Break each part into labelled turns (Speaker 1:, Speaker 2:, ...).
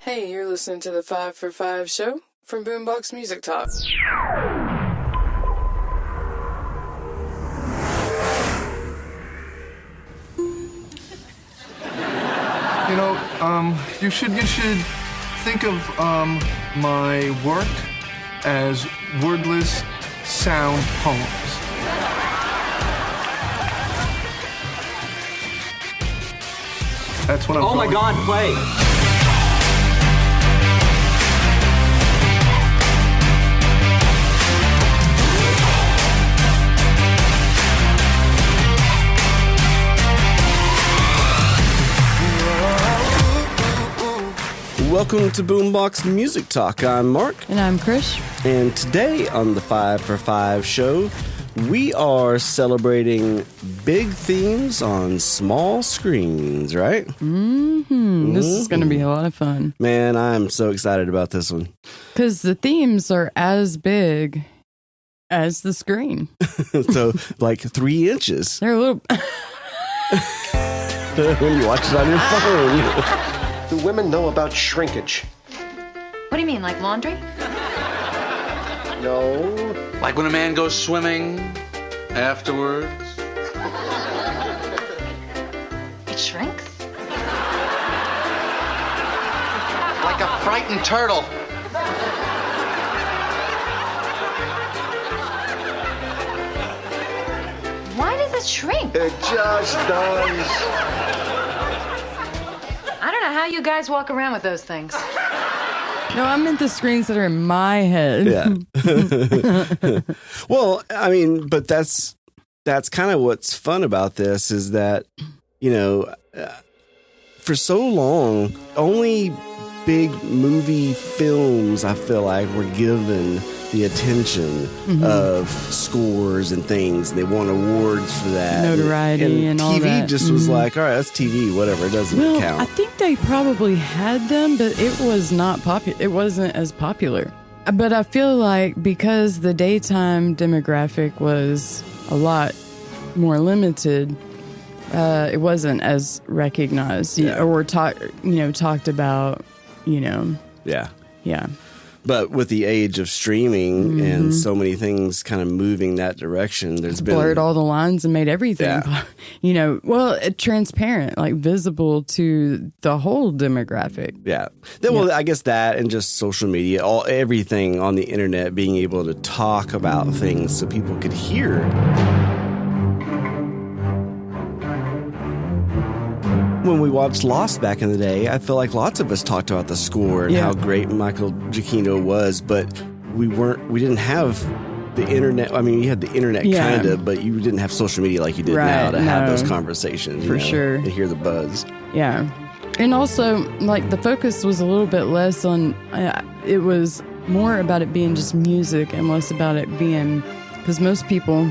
Speaker 1: Hey, you're listening to the 5 for 5 show from Boombox Music Talk.
Speaker 2: You should think of my work as wordless sound poems. That's what I'm.
Speaker 3: Oh my God, play!
Speaker 4: Welcome to Boombox Music Talk. I'm Mark.
Speaker 1: And I'm Krish.
Speaker 4: And today on the 5 for 5 show, we are celebrating big themes on small screens, right?
Speaker 1: This is going to be a lot of fun.
Speaker 4: Man, I'm so excited about this one.
Speaker 1: Because the themes are as big as the screen.
Speaker 4: So, like 3 inches.
Speaker 1: They're a little...
Speaker 4: when you watch it on your phone.
Speaker 5: Do women know about shrinkage?
Speaker 6: What do you mean, like laundry?
Speaker 5: No.
Speaker 7: Like when a man goes swimming afterwards?
Speaker 6: It shrinks?
Speaker 7: Like a frightened turtle.
Speaker 6: Why does it shrink?
Speaker 5: It just does.
Speaker 6: I don't know how you guys walk around with those things.
Speaker 1: No, I meant the screens that are in my head.
Speaker 4: Yeah. Well, I mean, but that's kind of what's fun about this is that, for so long, only big movie films, I feel like, were given the attention of scores and things. And they won awards for that.
Speaker 1: Notoriety and all
Speaker 4: TV
Speaker 1: that.
Speaker 4: just was like, all right, that's TV, whatever. It doesn't count.
Speaker 1: I think they probably had them, but it was not popular. It wasn't as popular. But I feel like because the daytime demographic was a lot more limited, it wasn't as recognized or talked about,
Speaker 4: Yeah.
Speaker 1: Yeah.
Speaker 4: But with the age of streaming and so many things kind of moving that direction, there's been
Speaker 1: blurred all the lines and made everything, transparent, like visible to the whole demographic.
Speaker 4: Yeah. Well, I guess that and just social media, everything on the internet, being able to talk about things so people could hear. When we watched Lost back in the day, I feel like lots of us talked about the score and how great Michael Giacchino was, but we didn't have the internet. I mean, you had the internet kind of, but you didn't have social media like you did now to have those conversations.
Speaker 1: For sure.
Speaker 4: And hear the buzz.
Speaker 1: Yeah. And also, like, the focus was a little bit less on, it was more about it being just music and less about it being, because most people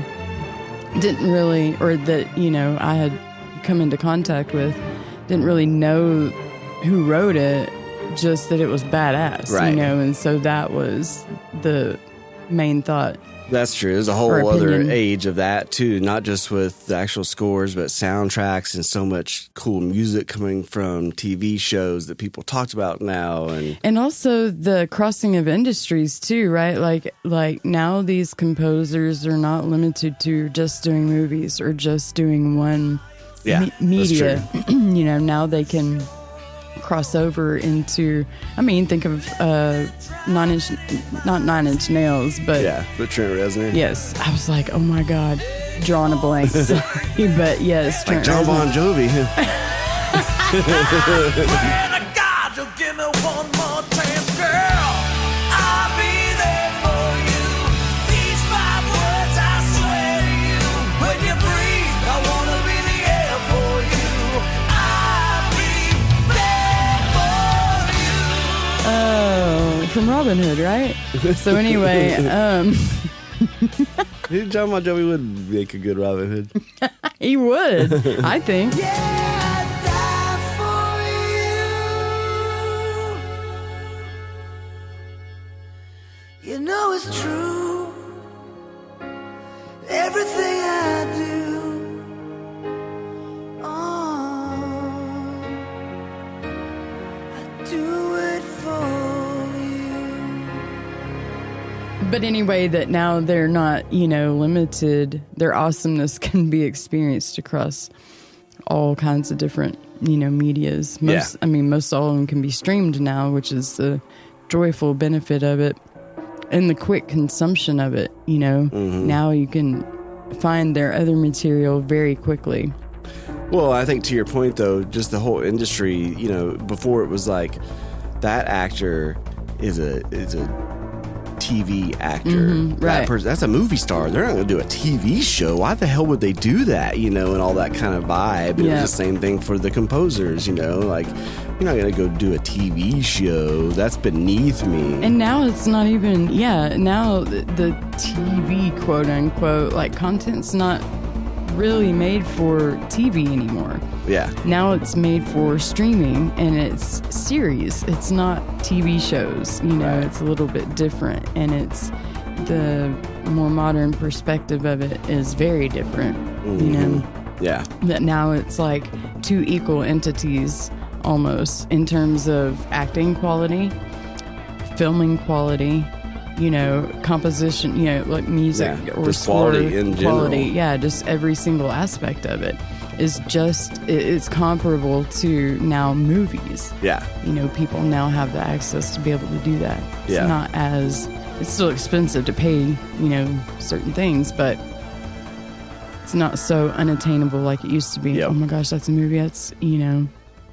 Speaker 1: didn't really, or that, I had come into contact with, didn't really know who wrote it, just that it was badass, and so that was the main thought.
Speaker 4: That's true. There's a whole other age of that too, not just with the actual scores, but soundtracks and so much cool music coming from TV shows that people talked about now, and also the crossing of industries too, right? Like now these composers are not limited to just doing movies or just doing one. Media, now they can cross over into, think of not Nine Inch Nails, but but Trent Reznor.
Speaker 1: Yes, I was like, oh my God, drawing a blank. Sorry, but yes,
Speaker 4: like John Bon Jovi.
Speaker 8: God, you'll give me one more chance, girl. I'll be there for you. These 5 words I swear to you. When you breathe, I wanna be the air for you. I'll be there for you.
Speaker 1: Oh, from Robin Hood, right? So anyway,
Speaker 4: John Bon Jovi would make a good Robin Hood.
Speaker 1: He would, I think.
Speaker 8: You know it's true. Everything I do. Oh, I do it
Speaker 1: But anyway, that now they're not, limited. Their awesomeness can be experienced across all kinds of different, medias. Most all of them can be streamed now, which is the joyful benefit of it. And the quick consumption of it, Now you can find their other material very quickly.
Speaker 4: Well, I think to your point, though, just the whole industry, before it was like that actor is a TV actor.
Speaker 1: Right.
Speaker 4: That's a movie star. They're not going to do a TV show. Why the hell would they do that, and all that kind of vibe? It was the same thing for the composers, like you're not going to go do a TV show. That's beneath me.
Speaker 1: And now it's not even, now the TV, quote unquote, like content's not really made for TV anymore.
Speaker 4: Yeah.
Speaker 1: Now it's made for streaming, and it's series. It's not TV shows.
Speaker 4: Right.
Speaker 1: It's a little bit different, and it's the more modern perspective of it is very different.
Speaker 4: Yeah.
Speaker 1: That now it's like two equal entities almost in terms of acting quality, filming quality, composition, like music or
Speaker 4: just
Speaker 1: score
Speaker 4: quality in general.
Speaker 1: Yeah, just every single aspect of it is it's comparable to now movies.
Speaker 4: Yeah.
Speaker 1: People now have the access to be able to do that. It's still expensive to pay, certain things, but it's not so unattainable like it used to be.
Speaker 4: Yep.
Speaker 1: Oh my gosh, that's a movie. That's,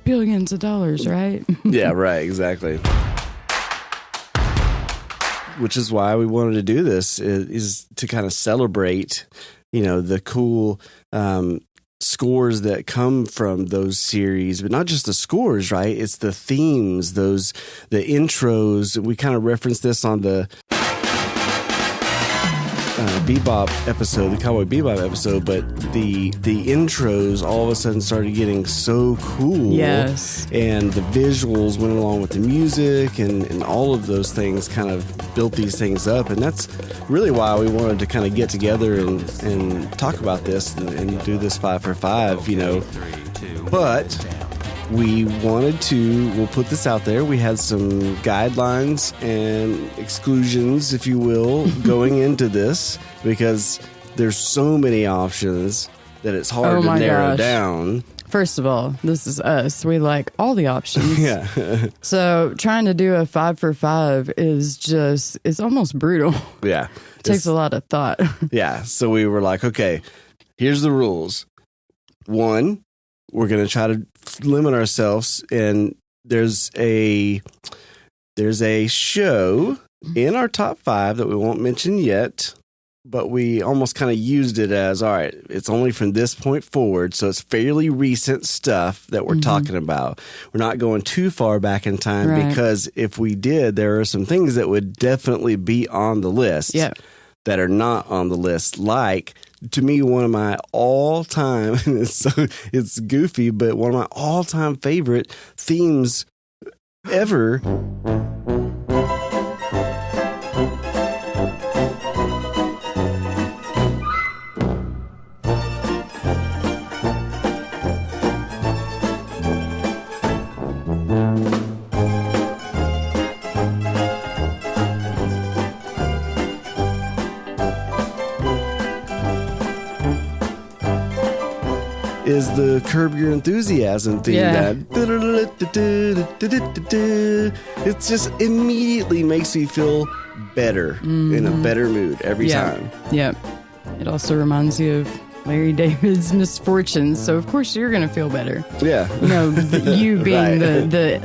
Speaker 1: billions of dollars, right?
Speaker 4: Yeah, right, exactly. Which is why we wanted to do this, is to kind of celebrate, the cool scores that come from those series, but not just the scores, right? It's the themes, the intros. We kind of referenced this on the Bebop episode, the Cowboy Bebop episode, but the intros all of a sudden started getting so cool.
Speaker 1: Yes.
Speaker 4: And the visuals went along with the music, and all of those things kind of built these things up. And that's really why we wanted to kind of get together and talk about this and do this 5 for 5, But we'll put this out there. We had some guidelines and exclusions, if you will, going into this, because there's so many options that it's hard to narrow down.
Speaker 1: First of all, this is us. We like all the options.
Speaker 4: Yeah.
Speaker 1: So trying to do a 5 for 5 is it's almost brutal.
Speaker 4: Yeah.
Speaker 1: It takes a lot of thought.
Speaker 4: Yeah. So we were like, okay, here's the rules. 1, we're going to try to limit ourselves, and there's a show in our top 5 that we won't mention yet, but we almost kind of used it as, all right, it's only from this point forward, so it's fairly recent stuff that we're talking about. We're not going too far back in time, because if we did, there are some things that would definitely be on the list that are not on the list, like, to me, one of my all-time, it's goofy, but one of my all-time favorite themes ever. Is the Curb Your Enthusiasm theme. It just immediately makes me feel better, in a better mood every time.
Speaker 1: Yep. It also reminds you of Larry David's misfortunes, so of course you're going to feel better.
Speaker 4: Yeah.
Speaker 1: You being the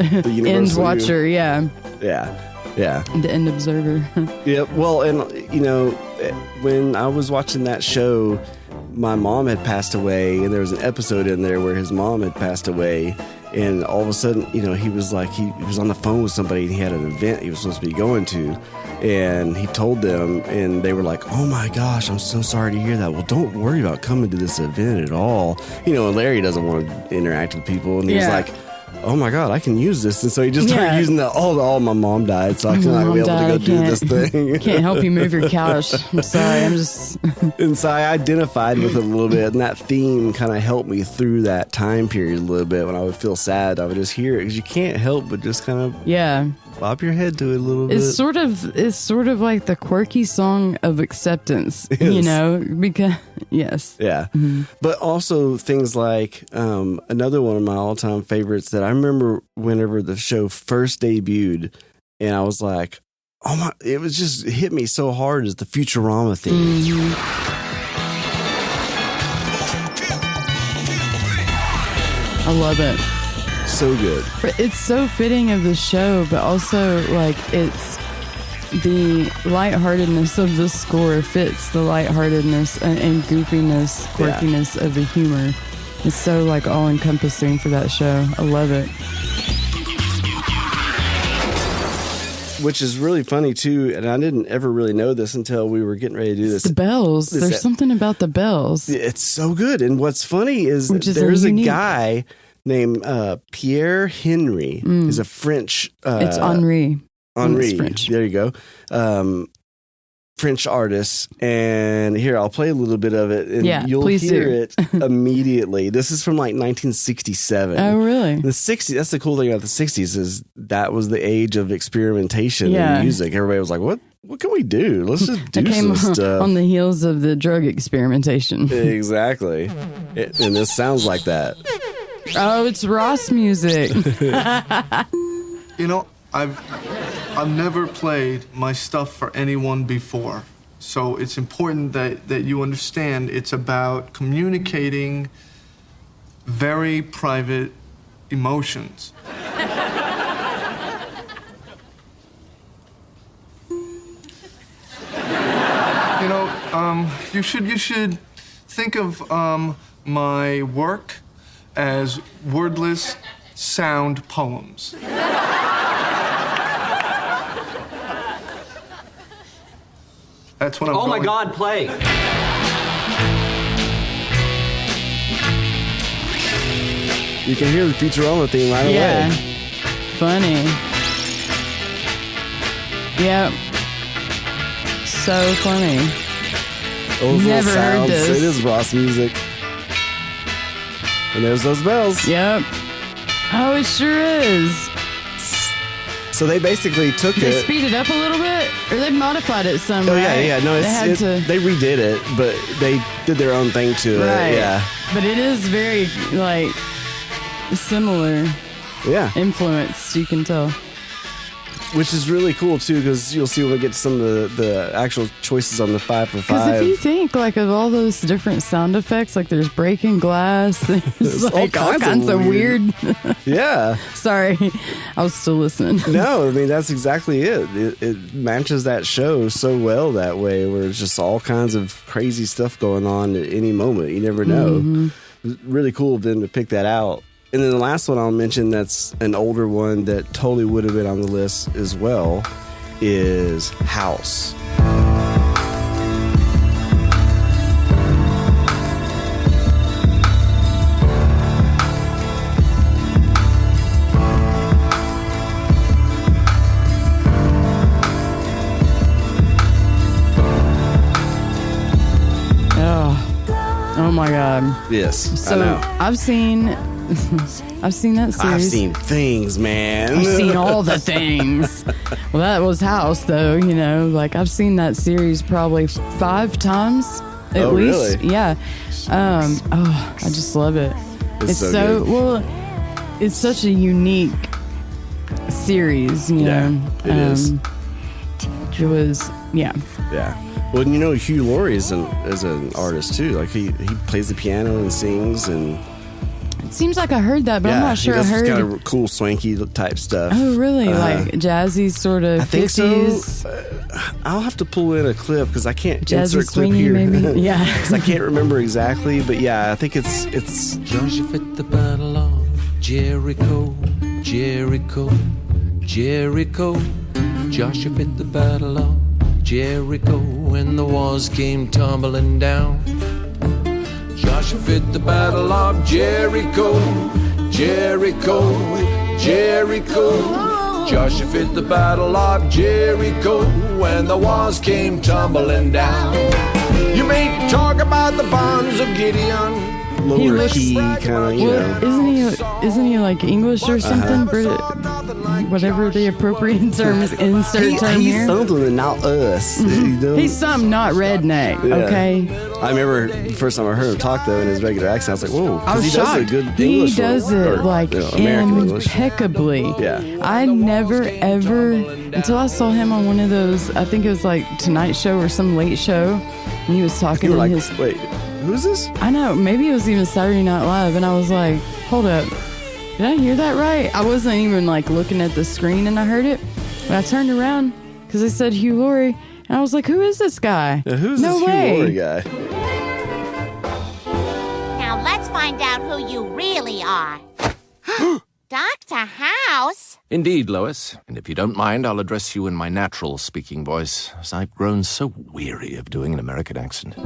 Speaker 1: end watcher. Yeah. The end observer.
Speaker 4: Yeah. Well, and when I was watching that show, my mom had passed away, and there was an episode in there where his mom had passed away, and all of a sudden, he was like, he was on the phone with somebody, and he had an event he was supposed to be going to, and he told them, and they were like, oh my gosh, I'm so sorry to hear that. Well, don't worry about coming to this event at all. And Larry doesn't want to interact with people, and he was like, oh my God, I can use this. And so he just started using that. Oh, my mom died, so I'm not going to be able to go do this thing.
Speaker 1: Can't help you move your couch. I'm sorry. I'm just.
Speaker 4: And so I identified with it a little bit, and that theme kind of helped me through that time period a little bit. When I would feel sad, I would just hear it, because you can't help but just kind of bob your head to it a little bit.
Speaker 1: It's sort of like the quirky song of acceptance, you know, because
Speaker 4: yeah. Mm-hmm. But also things like another one of my all-time favorites that I remember whenever the show first debuted, and I was like, oh my, it was just hit me so hard, is the Futurama theme.
Speaker 1: Mm-hmm. I love it.
Speaker 4: So good.
Speaker 1: It's so fitting of the show, but also like it's the lightheartedness of the score fits the lightheartedness and goofiness, quirkiness of the humor. It's so like all encompassing for that show. I love it.
Speaker 4: Which is really funny too, and I didn't ever really know this until we were getting ready to do this.
Speaker 1: The bells. There's something about the bells.
Speaker 4: It's so good. And what's funny is there's a guy named Pierre Henry. He's a French.
Speaker 1: It's Henri.
Speaker 4: Henri.
Speaker 1: French.
Speaker 4: There you go. French artist. And here, I'll play a little bit of it, and you'll hear it immediately. This is from like 1967.
Speaker 1: Oh, really?
Speaker 4: The 60s. That's the cool thing about the 60s, is that was the age of experimentation in music. Everybody was like, what can we do? Let's just do some stuff.
Speaker 1: On the heels of the drug experimentation.
Speaker 4: Exactly. And this sounds like that.
Speaker 1: Oh, it's Ross music.
Speaker 2: You know, I've never played my stuff for anyone before. So it's important that you understand it's about communicating very private emotions. You know, you should think of my work as wordless sound poems. That's what I'm
Speaker 3: my God, play.
Speaker 4: You can hear the Futurama theme right away.
Speaker 1: Funny. Yep. So funny.
Speaker 4: Those
Speaker 1: Never heard this.
Speaker 4: It is Ross music. And there's those bells.
Speaker 1: Yep. Oh, it sure is.
Speaker 4: So they basically took it.
Speaker 1: They speed it up a little bit, or they modified it some.
Speaker 4: Oh
Speaker 1: right?
Speaker 4: yeah. No, they redid it, but they did their own thing to it. Yeah.
Speaker 1: But it is very like similar.
Speaker 4: Yeah.
Speaker 1: Influence, you can tell.
Speaker 4: Which is really cool too, because you'll see when we get to some of the actual choices on the 5 for 5.
Speaker 1: Because if you think like of all those different sound effects, like there's breaking glass, there's like all kinds of weird.
Speaker 4: Yeah.
Speaker 1: Sorry, I was still listening.
Speaker 4: No, I mean that's exactly it. It matches that show so well that way, where it's just all kinds of crazy stuff going on at any moment. You never know. Mm-hmm. It's really cool of them to pick that out. And then the last one I'll mention that's an older one that totally would have been on the list as well is House.
Speaker 1: Oh my God.
Speaker 4: Yes,
Speaker 1: so
Speaker 4: I know.
Speaker 1: I've seen that series.
Speaker 4: I've seen things, man.
Speaker 1: I've seen all the things. Well, that was House, though, you know. Like, I've seen that series probably 5 times at least.
Speaker 4: Really?
Speaker 1: Yeah. I just love it. It's so good. Well, it's such a unique series, you know.
Speaker 4: It is.
Speaker 1: It was,
Speaker 4: Yeah. Well, you know, Hugh Laurie is an artist, too. Like, he plays the piano and sings, and
Speaker 1: it seems like I heard that, but I'm not sure
Speaker 4: he does
Speaker 1: I heard.
Speaker 4: Kind of cool, swanky type stuff.
Speaker 1: Oh, really? Like jazzy sort of 50s?
Speaker 4: I think so. I'll have to pull in a clip because I can't
Speaker 1: jazzy
Speaker 4: insert clip
Speaker 1: swingy,
Speaker 4: here.
Speaker 1: maybe? Yeah.
Speaker 4: Because I can't remember exactly, but yeah, I think it's.
Speaker 8: Joshua fit the battle of Jericho, Jericho, Jericho. Joshua fit the battle of Jericho when the walls came tumbling down. Joshua fit the battle of Jericho, Jericho, Jericho. Joshua fit the battle of Jericho when the walls came tumbling down. You may talk about the bonds of Gideon.
Speaker 4: Lower key, kind of, you know.
Speaker 1: Isn't he like English or something? Whatever the appropriate term is, insert term
Speaker 4: he's
Speaker 1: here.
Speaker 4: something and not us. You know?
Speaker 1: He's something not redneck, okay?
Speaker 4: I remember the first time I heard him talk, though, in his regular accent, I was like, whoa,
Speaker 1: I was
Speaker 4: he
Speaker 1: shocked.
Speaker 4: does a good English.
Speaker 1: He does it like
Speaker 4: American
Speaker 1: impeccably.
Speaker 4: English. Yeah.
Speaker 1: I never, ever, until I saw him on one of those, I think it was like Tonight Show or some late show, and he was talking
Speaker 4: You were
Speaker 1: in
Speaker 4: like,
Speaker 1: his...
Speaker 4: wait, who's this?
Speaker 1: I know, maybe it was even Saturday Night Live, and I was like, hold up, did I hear that right? I wasn't even like looking at the screen and I heard it, but I turned around because it said Hugh Laurie, and I was like, who is this guy?
Speaker 4: Yeah, who's
Speaker 1: no
Speaker 4: this
Speaker 1: way.
Speaker 4: Hugh Laurie guy?
Speaker 3: Now let's find out who you really are. Dr. House?
Speaker 9: Indeed, Lois. And if you don't mind, I'll address you in my natural speaking voice, as I've grown so weary of doing an American accent.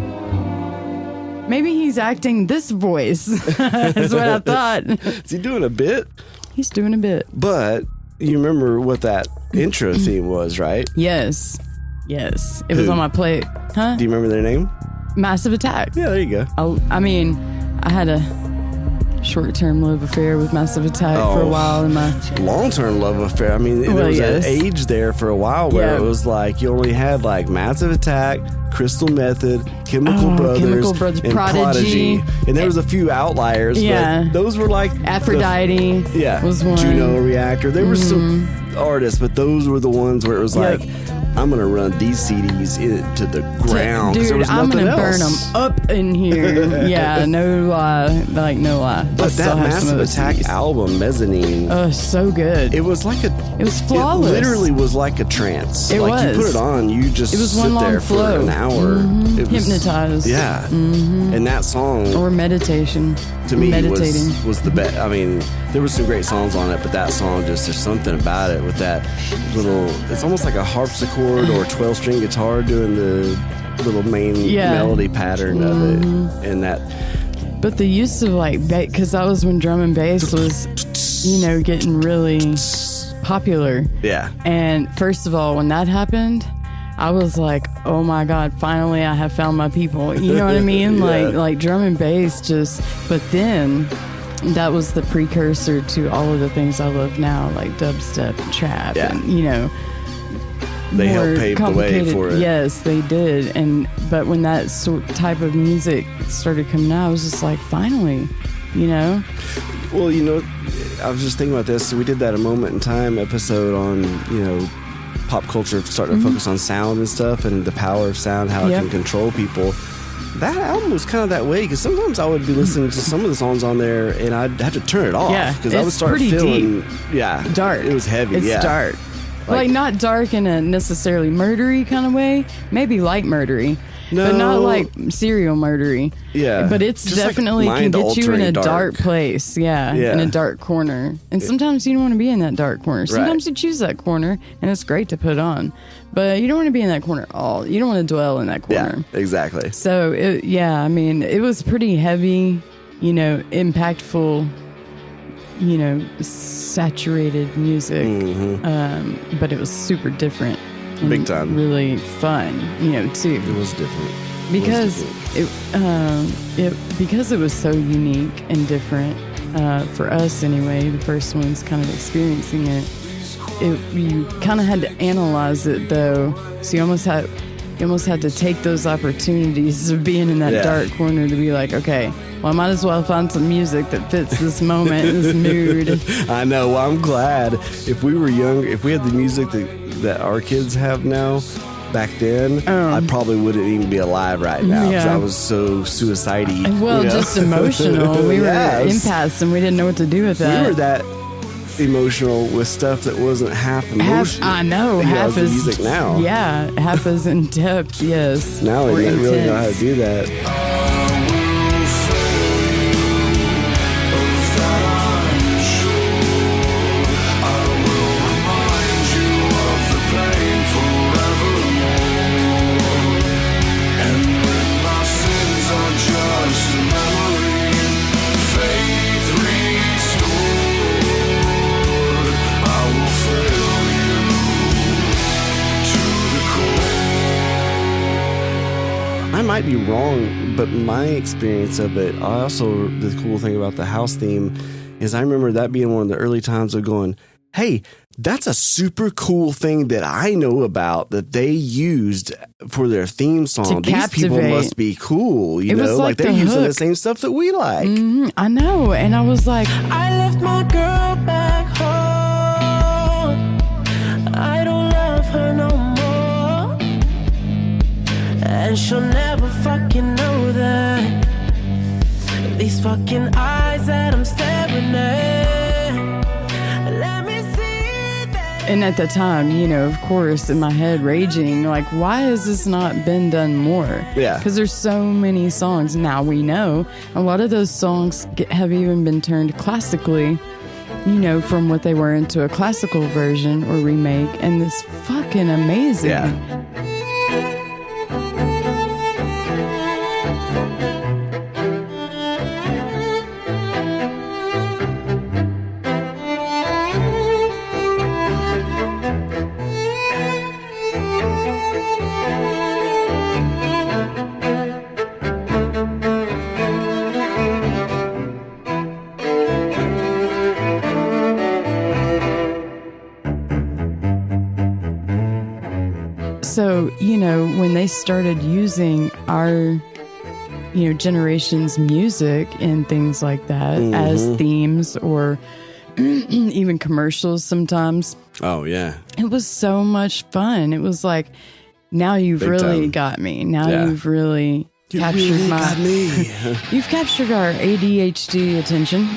Speaker 1: Maybe he's acting this voice, is what I thought.
Speaker 4: Is he doing a bit?
Speaker 1: He's doing a bit.
Speaker 4: But you remember what that intro theme was, right?
Speaker 1: Yes. Yes. It was on my plate. Huh?
Speaker 4: Do you remember their name?
Speaker 1: Massive Attack.
Speaker 4: Yeah, there you go.
Speaker 1: I mean, I had a short-term love affair with Massive Attack for a while in my...
Speaker 4: Long-term love affair. I mean, there was an age there for a while where it was like you only had like Massive Attack, Crystal Method, Chemical Brothers, and Prodigy. And there was a few outliers, but those were like...
Speaker 1: Aphrodite was one.
Speaker 4: Juno Reactor. There were some artists, but those were the ones where it was like, I'm going to run these CDs to the ground.
Speaker 1: Dude,
Speaker 4: there was
Speaker 1: I'm going to burn
Speaker 4: else.
Speaker 1: them up in here. Yeah, no lie. Like, no lie.
Speaker 4: But that Massive Attack
Speaker 1: CDs.
Speaker 4: album, Mezzanine.
Speaker 1: Oh, so good.
Speaker 4: It was like a...
Speaker 1: It was flawless.
Speaker 4: It literally was like a trance.
Speaker 1: It
Speaker 4: like
Speaker 1: was.
Speaker 4: You put it on, you just
Speaker 1: it was
Speaker 4: sit
Speaker 1: one long
Speaker 4: there
Speaker 1: flow.
Speaker 4: for an hour. It was,
Speaker 1: hypnotized.
Speaker 4: Yeah. And that song...
Speaker 1: Or meditation.
Speaker 4: To me,
Speaker 1: meditating.
Speaker 4: was the best. I mean, there were some great songs on it, but that song just, there's something about it with that little... It's almost like a harpsichord or a 12-string guitar doing the little main melody pattern of it. And that...
Speaker 1: But the use of like, because that was when drum and bass was, you know, getting really popular.
Speaker 4: Yeah.
Speaker 1: And first of all, when that happened, I was like, oh my God, finally I have found my people. You know what I mean? Like drum and bass just, but then that was the precursor to all of the things I love now, like dubstep and trap and, you know.
Speaker 4: They helped pave the way for it.
Speaker 1: Yes, they did. But when that type of music started coming out, I was just like, finally, you know?
Speaker 4: Well, you know, I was just thinking about this. We did that A Moment in Time episode on, you know, pop culture, starting to focus on sound and stuff and the power of sound, how it can control people. That album was kind of that way because sometimes I would be listening to some of the songs on there and I'd have to turn it off because I would start feeling
Speaker 1: dark.
Speaker 4: It was heavy.
Speaker 1: It's dark. Like not dark in a necessarily murdery kind of way, maybe light murdery, but not like serial murdery.
Speaker 4: Yeah,
Speaker 1: but it's
Speaker 4: just
Speaker 1: definitely
Speaker 4: like
Speaker 1: can get you in a
Speaker 4: dark
Speaker 1: dark place. Yeah, in a dark corner. And sometimes you don't want to be in that dark corner. Sometimes you choose that corner, and it's great to put on, but you don't want to be in that corner all. You don't want to dwell in that corner.
Speaker 4: Yeah, exactly.
Speaker 1: So I mean, it was pretty heavy, you know, impactful, you know, saturated music, but it was super different.
Speaker 4: Big time.
Speaker 1: Really fun, you know, too.
Speaker 4: It was different.
Speaker 1: Because because it was so unique and different for us anyway, the first ones kind of experiencing it. You kind of had to analyze it though, so you almost had to take those opportunities of being in that dark corner to be like, okay, well, I might as well find some music that fits this moment, this mood.
Speaker 4: I know. Well, I'm glad. If we were young, if we had the music that our kids have now, back then, I probably wouldn't even be alive right now because I was so suicide-y.
Speaker 1: Well, just emotional. We were impasse and we didn't know what to do with that.
Speaker 4: We were that emotional with stuff that wasn't half emotional.
Speaker 1: I know. Half
Speaker 4: is
Speaker 1: is
Speaker 4: music now.
Speaker 1: Yeah, half is in depth. Yes.
Speaker 4: Now we didn't really know how to do that.
Speaker 8: Faith restored.
Speaker 4: might be wrong, but my experience of it, also the cool thing about the house theme is I remember that being one of the early times of going, hey, that's a super cool thing that I know about that they used for their theme song. These people must be cool, you know, like they're using the same stuff that we like.
Speaker 1: I know. And I was like,
Speaker 8: I left my girl back home. I don't love her no more. And she'll never fucking know that. These fucking eyes that I'm staring at. Let me see that.
Speaker 1: and at the time, you know, of course, in my head raging, like, why has this not been done more?
Speaker 4: Yeah.
Speaker 1: Because there's so many songs. Now we know a lot of those songs have even been turned classically, you know, from what they were into a classical version or remake. And it's fucking amazing.
Speaker 4: Yeah.
Speaker 1: So, you know, when they started using our, you know, generation's music and things like that as themes or even commercials sometimes.
Speaker 4: Oh, yeah.
Speaker 1: It was so much fun. It was like, now you've
Speaker 4: Big
Speaker 1: really
Speaker 4: time.
Speaker 1: got me. Now
Speaker 4: Yeah.
Speaker 1: you've really captured
Speaker 4: really
Speaker 1: my...
Speaker 4: got me.
Speaker 1: You've captured our ADHD attention.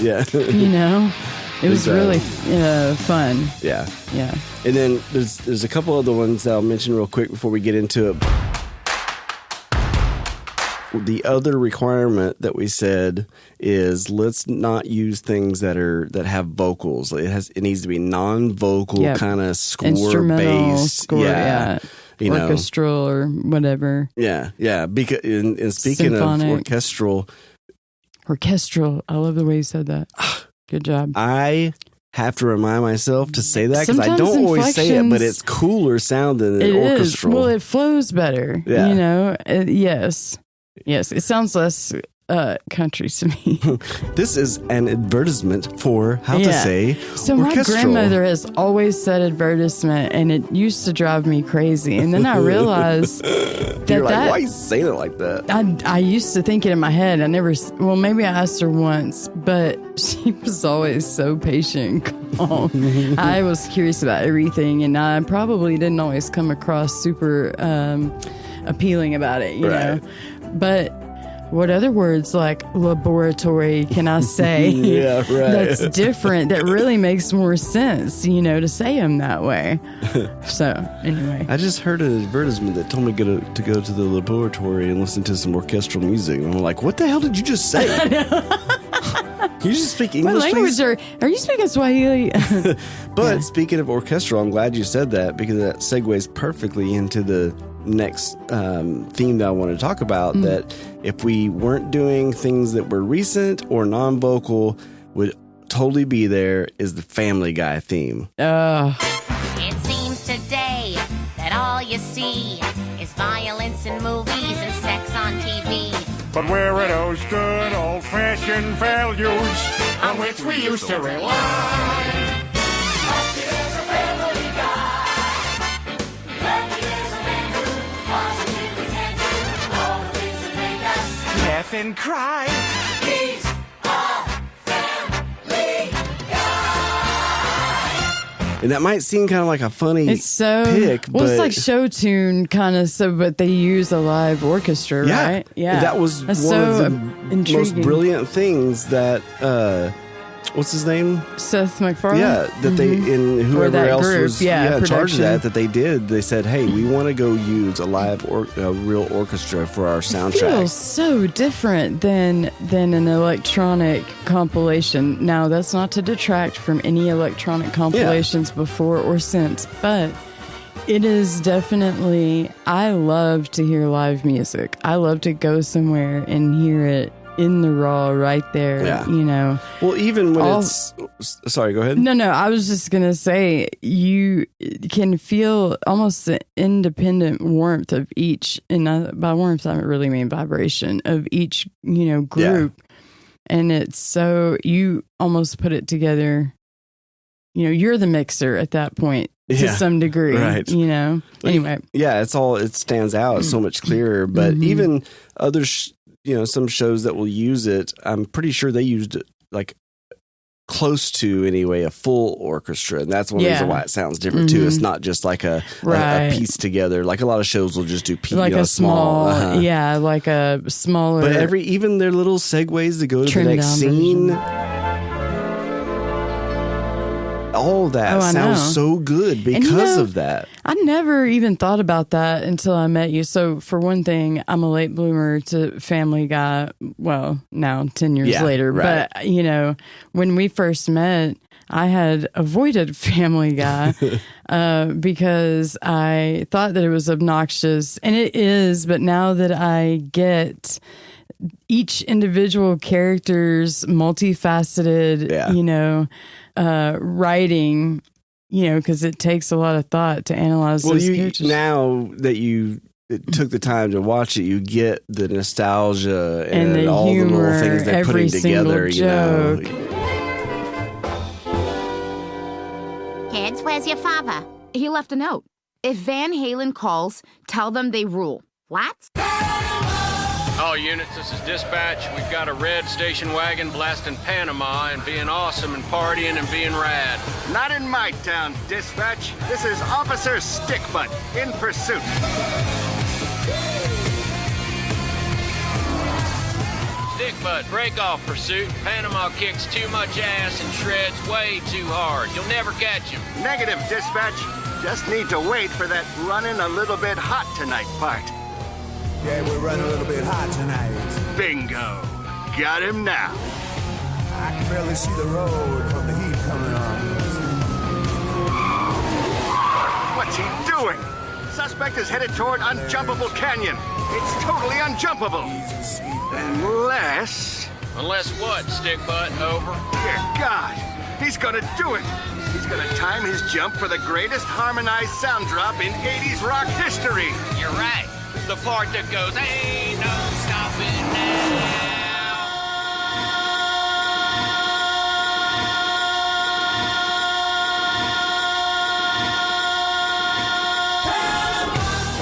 Speaker 4: Yeah.
Speaker 1: You know? It was
Speaker 4: Big time.
Speaker 1: really fun.
Speaker 4: Yeah.
Speaker 1: Yeah.
Speaker 4: And then there's a couple other ones that I'll mention real quick before we get into it. The other requirement that we said is let's not use things that have vocals. It needs to be non-vocal kind of score
Speaker 1: instrumental
Speaker 4: based.
Speaker 1: score, yeah.
Speaker 4: You know.
Speaker 1: Orchestral or whatever.
Speaker 4: Yeah, yeah. Because and speaking
Speaker 1: Symphonic.
Speaker 4: of orchestral,
Speaker 1: I love the way you said that. Good job.
Speaker 4: I have to remind myself to say that because I
Speaker 1: Sometimes
Speaker 4: don't always say it, but
Speaker 1: inflections-
Speaker 4: it's cooler sounding than
Speaker 1: It is.
Speaker 4: orchestral.
Speaker 1: Well, it flows better.
Speaker 4: Yeah.
Speaker 1: You know? Yes. Yes. It sounds less country to me.
Speaker 4: This is an advertisement for how to say
Speaker 1: So my
Speaker 4: orchestral.
Speaker 1: grandmother has always said advertisement, and it used to drive me crazy. And then I realized that
Speaker 4: You're like, why are you saying it like that?
Speaker 1: I used to think it in my head. Well, maybe I asked her once, but she was always so patient and calm. I was curious about everything, and I probably didn't always come across super appealing about it, you know. But what other words like laboratory can I say?
Speaker 4: Yeah, right.
Speaker 1: That's different. That really makes more sense, you know, to say them that way. So anyway,
Speaker 4: I just heard an advertisement that told me to go to the laboratory and listen to some orchestral music. And I'm like, what the hell did you just say? Can you just speak English,
Speaker 1: what language
Speaker 4: please?
Speaker 1: are you speaking Swahili?
Speaker 4: But speaking of orchestral, I'm glad you said that because that segues perfectly into the next theme that I want to talk about, that if we weren't doing things that were recent or non-vocal would totally be there is the Family Guy theme.
Speaker 3: It seems today that all you see is violence in movies and sex on TV.
Speaker 10: But where are those good old-fashioned values on which we used to rely? Laugh and cry.
Speaker 8: He's a family guy.
Speaker 4: And that might seem kind of like a funny
Speaker 1: It's so
Speaker 4: pick,
Speaker 1: well,
Speaker 4: but
Speaker 1: it's like show tune kind of. So, but they use a live orchestra,
Speaker 4: yeah,
Speaker 1: right? Yeah,
Speaker 4: that was
Speaker 1: That's
Speaker 4: one
Speaker 1: so
Speaker 4: of the
Speaker 1: intriguing.
Speaker 4: most brilliant things that what's his name?
Speaker 1: Seth MacFarlane.
Speaker 4: Yeah, that they and whoever
Speaker 1: that
Speaker 4: else
Speaker 1: group,
Speaker 4: was
Speaker 1: yeah,
Speaker 4: in charge of
Speaker 1: production.
Speaker 4: that they did. They said, "Hey, we want to go use a live real orchestra for our
Speaker 1: It
Speaker 4: soundtrack."
Speaker 1: feels so different than an electronic compilation. Now, that's not to detract from any electronic compilations before or since, but it is definitely. I love to hear live music. I love to go somewhere and hear it in the raw right there, you know.
Speaker 4: Well, even when it's... Sorry, go ahead.
Speaker 1: No, I was just going to say, you can feel almost the independent warmth of each, and by warmth, I don't really mean vibration, of each, you know, group. Yeah. And it's so, you almost put it together, you know, you're the mixer at that point to some degree, right. You know. Anyway.
Speaker 4: Yeah, it stands out so much clearer, but even other, you know, some shows that will use it, I'm pretty sure they used it like close to anyway a full orchestra, and that's one reason why it sounds different too. It's not just like a piece together. Like a lot of shows will just do
Speaker 1: like a small like a smaller.
Speaker 4: But even their little segues that go to the next scene. All that sounds so good because of that. I
Speaker 1: never even thought about that until I met you. So for one thing, I'm a late bloomer to Family Guy. Well, now 10 years later. Right. But, you know, when we first met, I had avoided Family Guy because I thought that it was obnoxious. And it is, but now that I get each individual character's multifaceted, you know, writing, you know, because it takes a lot of thought to analyze those characters.
Speaker 4: Now that you took the time to watch it, you get the nostalgia and all humor, the little things they're putting together, you know.
Speaker 3: Kids, where's your father?
Speaker 11: He left a note. If Van Halen calls, tell them they rule.
Speaker 3: What?
Speaker 12: All units, this is dispatch. We've got a red station wagon blasting Panama and being awesome and partying and being rad.
Speaker 13: Not in my town, dispatch. This is Officer Stickbutt in pursuit.
Speaker 12: Stickbutt, break off pursuit. Panama kicks too much ass and shreds way too hard. You'll never catch him.
Speaker 13: Negative, dispatch. Just need to wait for that running a little bit hot tonight part.
Speaker 14: Yeah, we're running a little bit hot tonight.
Speaker 13: Bingo. Got him now.
Speaker 14: I can barely see the road from the heat coming on.
Speaker 13: What's he doing? Suspect is headed toward Unjumpable Canyon. It's totally unjumpable. Unless
Speaker 12: what, Stickbutt? Over.
Speaker 13: Dear God, he's gonna do it. He's gonna time his jump for the greatest harmonized sound drop in 80s rock history.
Speaker 12: You're right. The part that goes, ain't no stopping now.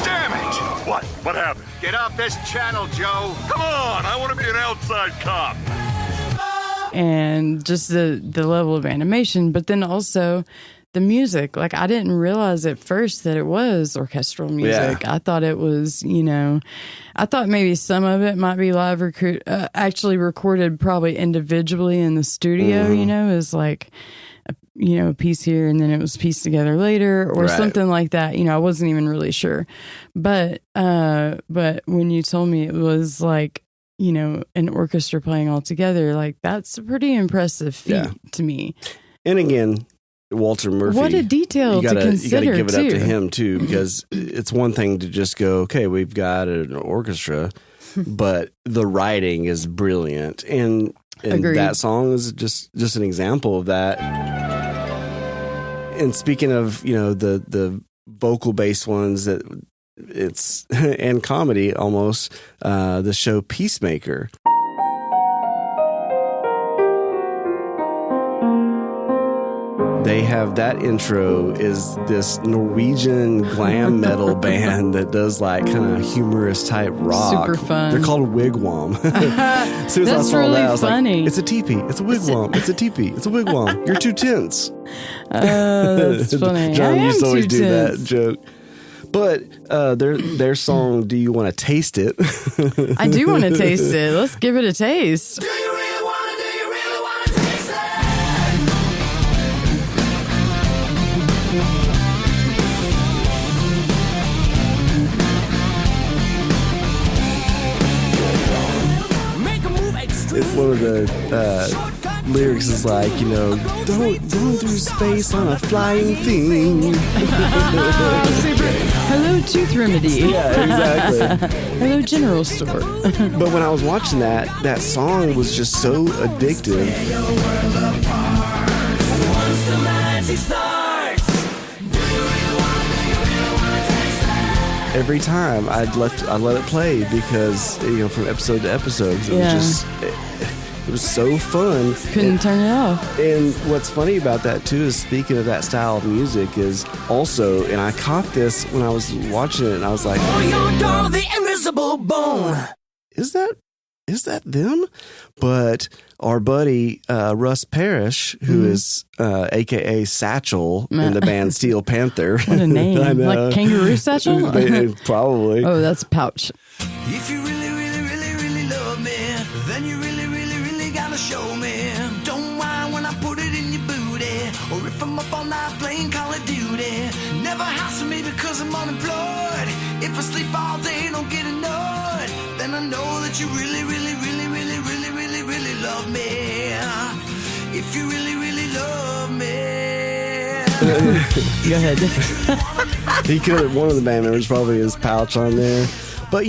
Speaker 13: Damn it!
Speaker 10: What happened?
Speaker 13: Get off this channel, Joe.
Speaker 10: Come on, I want to be an outside cop.
Speaker 1: And just the level of animation, but then also the music. Like, I didn't realize at first that it was orchestral music. I thought it was, you know, I thought maybe some of it might be live actually recorded probably individually in the studio, you know, as like, a piece here and then it was pieced together later or something like that. You know, I wasn't even really sure. But when you told me it was like, you know, an orchestra playing all together, like that's a pretty impressive feat to me.
Speaker 4: And again, Walter Murphy.
Speaker 1: What a detail to consider.
Speaker 4: You got to give it up to him too, because it's one thing to just go, okay, we've got an orchestra, but the writing is brilliant, and that song is just an example of that. And speaking of, you know, the vocal based ones that it's and comedy almost, the show Peacemaker. They have that intro is this Norwegian glam metal band that does like kind of humorous type rock.
Speaker 1: Super fun.
Speaker 4: They're called Wigwam. As soon as I saw that, I was like, it's a teepee. It's a wigwam. It's a teepee. It's a wigwam. You're too tense.
Speaker 1: That's funny.
Speaker 4: John used to always do that joke. But their song, Do You Want to Taste It?
Speaker 1: I do want to taste it. Let's give it a taste.
Speaker 4: It's one of the lyrics is like, don't go through space on a flying thing.
Speaker 1: Hello, Tooth Remedy.
Speaker 4: Yeah, exactly.
Speaker 1: Hello, General Store.
Speaker 4: But when I was watching that song was just so addictive. Every time I let it play because from episode to episode it was so fun.
Speaker 1: Couldn't turn it off.
Speaker 4: And what's funny about that too is, speaking of that style of music, is also, and I caught this when I was watching it, and I was like,
Speaker 8: the invisible bone.
Speaker 4: Is that them? But our buddy Russ Parrish, who is AKA Satchel in the band Steel Panther.
Speaker 1: What a name. Like Kangaroo Satchel?
Speaker 4: Probably.
Speaker 1: Oh, that's Pouch.
Speaker 8: If you really, really, really, really love me, then you really, really, really gotta show me. Don't mind when I put it in your booty, or if I'm up all night playing Call of Duty. Never hassle me because I'm unemployed. If I sleep all day, don't get annoyed, then I know that you really, really, really, really, really, really, really love me. If you really, really love me.
Speaker 1: Go ahead.
Speaker 4: He could. One of the band members probably is Pouch on there. But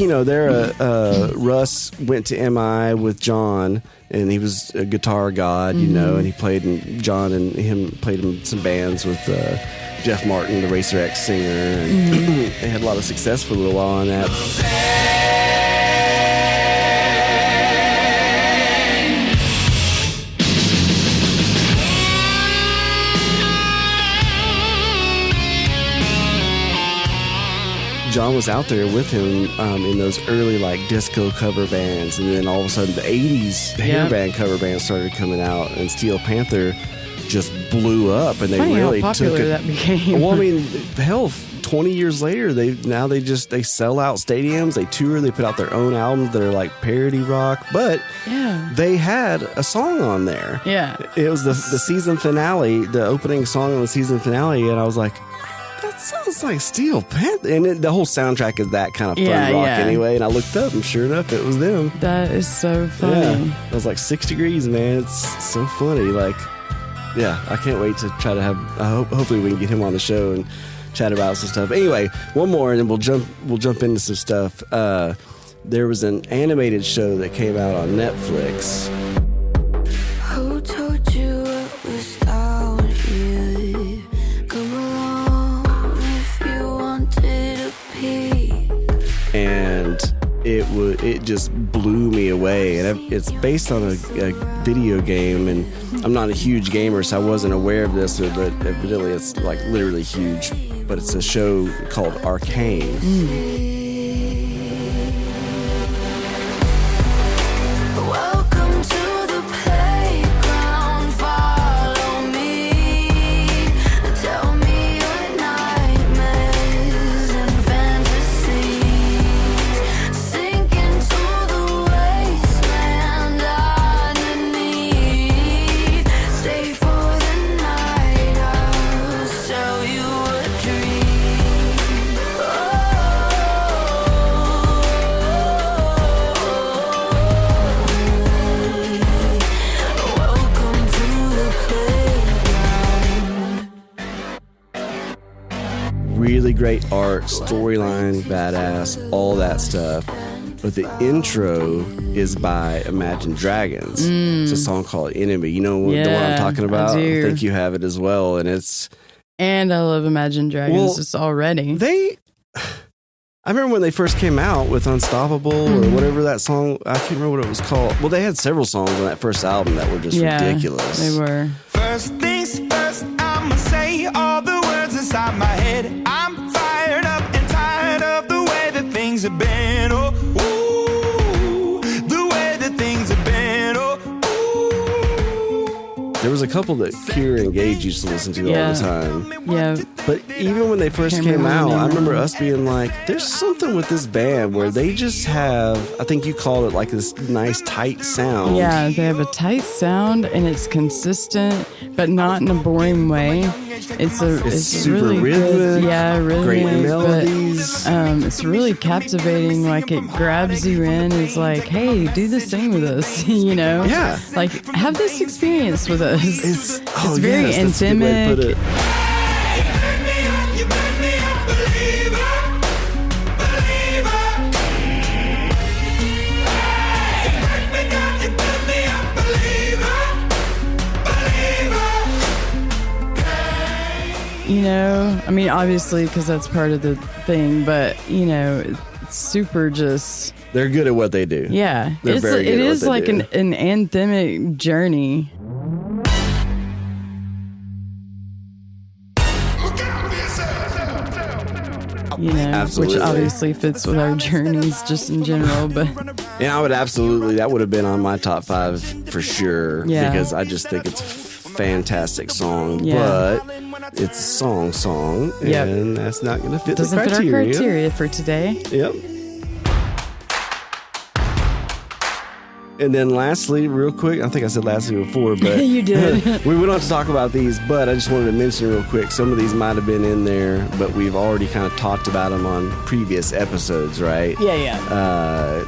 Speaker 4: Russ went to MI with John, and he was a guitar god, and he played in John and him played in some bands with Jeff Martin, the Racer X singer, and they had a lot of success for a little while on that. John was out there with him in those early disco cover bands, and then all of a sudden the 80s hair band cover bands started coming out, and Steel Panther just blew up, and they really
Speaker 1: how popular
Speaker 4: took it.
Speaker 1: That became.
Speaker 4: Well, I mean, hell, 20 years later, they sell out stadiums, they tour, they put out their own albums that are like parody rock, but they had a song on there.
Speaker 1: Yeah,
Speaker 4: it was the season finale, the opening song on the season finale, and I was like, that sounds like Steel Panther. And the whole soundtrack is that kind of fun rock anyway. And I looked up, and sure enough, it was them.
Speaker 1: That is so funny.
Speaker 4: Yeah. I was like, 6 Degrees, man. It's so funny. I can't wait to try to have. Hopefully, we can get him on the show and chat about some stuff. Anyway, one more, and then we'll jump into some stuff. There was an animated show that came out on Netflix.
Speaker 8: Who told you it was down here? Come along if you wanted a peek.
Speaker 4: And it just blew me away. And it's based on a video game, and I'm not a huge gamer, so I wasn't aware of this, but evidently it's literally huge. But it's a show called Arcane. Really great art, storyline, badass, all that stuff. But the intro is by Imagine Dragons. It's a song called Enemy. You know the one I'm talking about? I think you have it as well. And
Speaker 1: I love Imagine Dragons just already.
Speaker 4: I remember when they first came out with Unstoppable or whatever that song, I can't remember what it was called. Well, they had several songs on that first album that were just ridiculous.
Speaker 1: They were.
Speaker 8: First things first, I'ma say all the words inside my head. I'm fired up and tired of the way that things have been. Oh, ooh, the way that things have been. Oh, ooh.
Speaker 4: There was a couple that Kira and Gage used to listen to all the time.
Speaker 1: Yeah.
Speaker 4: But even when they first came out, I remember us being like, there's something with this band where they just have, I think you called it this nice tight sound.
Speaker 1: Yeah, they have a tight sound and it's consistent, but not in a boring way. It's
Speaker 4: super
Speaker 1: really
Speaker 4: rhythmic,
Speaker 1: good. Yeah, rhythmic,
Speaker 4: great melodies.
Speaker 1: But, it's really captivating. Like it grabs you in. It's like, hey, do this thing with us. You know?
Speaker 4: Yeah.
Speaker 1: Like have this experience with us. It's very
Speaker 4: yes,
Speaker 1: intimate.
Speaker 4: that's a good way to put it.
Speaker 1: You know, I mean, obviously, because that's part of the thing, but, you know, it's super just...
Speaker 4: They're good at what they do.
Speaker 1: Yeah.
Speaker 4: They're very good
Speaker 1: it
Speaker 4: at
Speaker 1: is
Speaker 4: what they
Speaker 1: like
Speaker 4: do.
Speaker 1: an anthemic journey. You know,
Speaker 4: Absolutely.
Speaker 1: which obviously fits with our journeys just in general, but...
Speaker 4: And I would absolutely, that would have been on my top 5 for sure.
Speaker 1: Yeah.
Speaker 4: Because I just think it's a fantastic song.
Speaker 1: Yeah.
Speaker 4: But it's a song,
Speaker 1: Yep.
Speaker 4: and that's not going to fit
Speaker 1: Doesn't
Speaker 4: the
Speaker 1: fit
Speaker 4: criteria.
Speaker 1: our criteria for today.
Speaker 4: Yep. And then lastly, real quick, I think I said lastly before, but
Speaker 1: You did.
Speaker 4: we went on to talk about these, but I just wanted to mention real quick, some of these might have been in there, but we've already kind of talked about them on previous episodes, right?
Speaker 1: Yeah.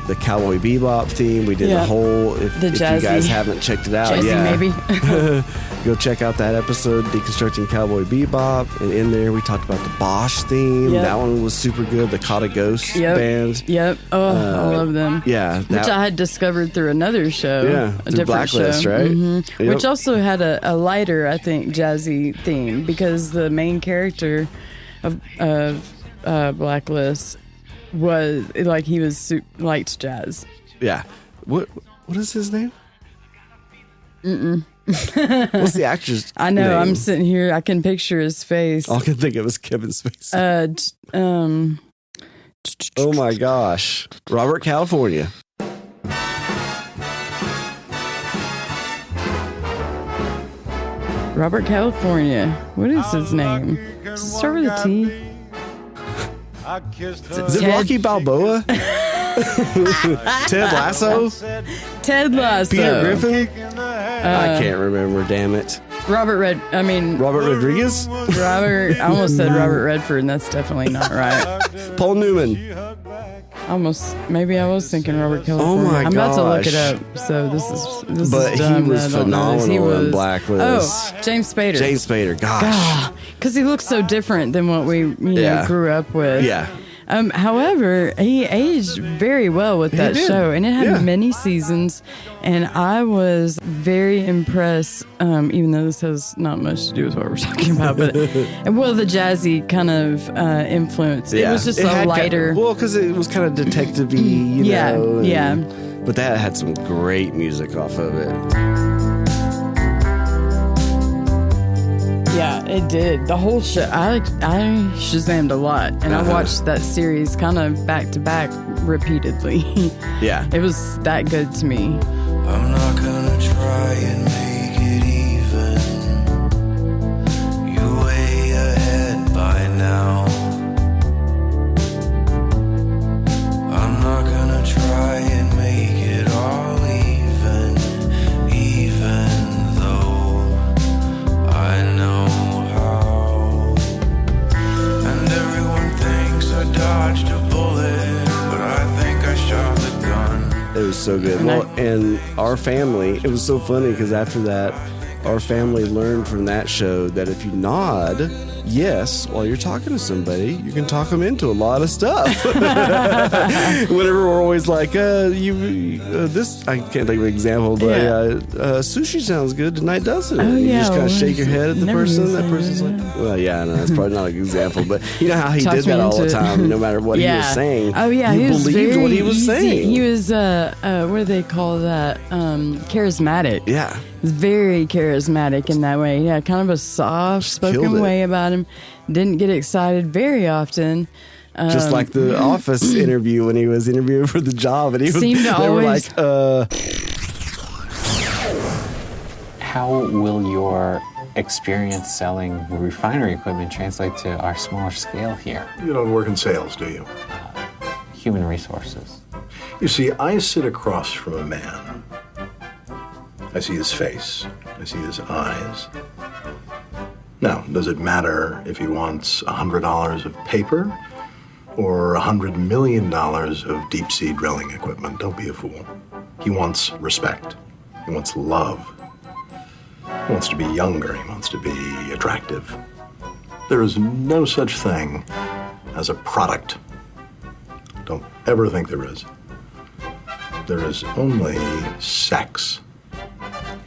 Speaker 4: The Cowboy Bebop theme, we did
Speaker 1: Yeah.
Speaker 4: the whole, if
Speaker 1: The
Speaker 4: you
Speaker 1: jazzy-
Speaker 4: guys haven't checked it out,
Speaker 1: Jazzy, maybe.
Speaker 4: Go check out that episode, Deconstructing Cowboy Bebop, and in there we talked about the Bosch theme.
Speaker 1: Yep.
Speaker 4: That one was super good, the Kata Ghost band.
Speaker 1: Yep. Oh, I love them.
Speaker 4: Yeah.
Speaker 1: Which I had discovered through another show.
Speaker 4: Yeah,
Speaker 1: a
Speaker 4: through
Speaker 1: different
Speaker 4: Blacklist,
Speaker 1: show.
Speaker 4: right?
Speaker 1: Mhm.
Speaker 4: Yep.
Speaker 1: Which also had a lighter, I think, jazzy theme because the main character of Blacklist was like he was liked jazz.
Speaker 4: Yeah. What is his name?
Speaker 1: Mm-mm.
Speaker 4: What's the actor's
Speaker 1: I know.
Speaker 4: name?
Speaker 1: I'm sitting here. I can picture his face.
Speaker 4: All I can think of is Kevin Spacey. Oh my gosh. Robert California.
Speaker 1: Robert California. What is his name? Does it start with a T?
Speaker 4: Is it Rocky Balboa? Ted Lasso?
Speaker 1: Ted Lasso.
Speaker 4: Peter Griffin? I can't remember, damn it.
Speaker 1: Robert
Speaker 4: Rodriguez?
Speaker 1: I almost said Robert Redford, and that's definitely not right.
Speaker 4: Paul Newman.
Speaker 1: Maybe I was thinking Robert California.
Speaker 4: Oh my
Speaker 1: I'm about to look it
Speaker 4: gosh.
Speaker 1: up. So this is
Speaker 4: But
Speaker 1: dumb
Speaker 4: he was
Speaker 1: that I don't know this.
Speaker 4: phenomenal in Blacklist.
Speaker 1: Oh, James Spader.
Speaker 4: James Spader, gosh.
Speaker 1: Because he looks so different than what we
Speaker 4: Yeah.
Speaker 1: grew up with.
Speaker 4: Yeah.
Speaker 1: However, he aged very well with that
Speaker 4: did.
Speaker 1: show, and it had
Speaker 4: Yeah.
Speaker 1: many seasons, and I was very impressed, even though this has not much to do with what we're talking about, but the jazzy kind of influence. It was just a lighter...
Speaker 4: because it was kind of detective-y, you know.
Speaker 1: Yeah.
Speaker 4: But that had some great music off of it.
Speaker 1: Yeah, it did. The whole show. I Shazammed a lot, and I watched that series kind of back to back repeatedly.
Speaker 4: Yeah.
Speaker 1: It was that good to me.
Speaker 8: I'm not gonna try and make it even. You're way ahead by now. I'm not gonna try and make it all even though I know how. And everyone thinks I dodged a bullet, but I think I shot the gun.
Speaker 4: It was so good. Well, and our family, it was so funny because after that, our family learned from that show that if you nod yes while you're talking to somebody, you can talk them into a lot of stuff. Whenever we're always like, this, I can't think of an example, but sushi sounds good tonight, doesn't it?
Speaker 1: Oh,
Speaker 4: You
Speaker 1: yeah,
Speaker 4: just kind of
Speaker 1: well,
Speaker 4: shake your head at the
Speaker 1: never
Speaker 4: person.
Speaker 1: used
Speaker 4: That
Speaker 1: that,
Speaker 4: person's like, well, yeah, I know, that's probably not an example, but you know how he
Speaker 1: Talked
Speaker 4: did
Speaker 1: me
Speaker 4: that all the
Speaker 1: into it.
Speaker 4: time, no matter what he was saying.
Speaker 1: Oh yeah,
Speaker 4: you
Speaker 1: he was
Speaker 4: believed
Speaker 1: very
Speaker 4: what he was
Speaker 1: easy.
Speaker 4: saying.
Speaker 1: He was what do they call that? Charismatic.
Speaker 4: Yeah.
Speaker 1: Very charismatic in that way. Yeah, kind of a
Speaker 4: killed
Speaker 1: soft-spoken
Speaker 4: it.
Speaker 1: way about him. Didn't get excited very often.
Speaker 4: Just like the Office interview when he was interviewing for the job, and he was.
Speaker 1: Seemed to
Speaker 4: they were
Speaker 1: always-
Speaker 4: like,
Speaker 15: How will your experience selling refinery equipment translate to our smaller scale here?
Speaker 16: You don't work in sales, do you?
Speaker 15: Human resources.
Speaker 16: You see, I sit across from a man. I see his face. I see his eyes. Now, does it matter if he wants $100 of paper or $100 million of deep-sea drilling equipment? Don't be a fool. He wants respect. He wants love. He wants to be younger. He wants to be attractive. There is no such thing as a product. Don't ever think there is. There is only sex.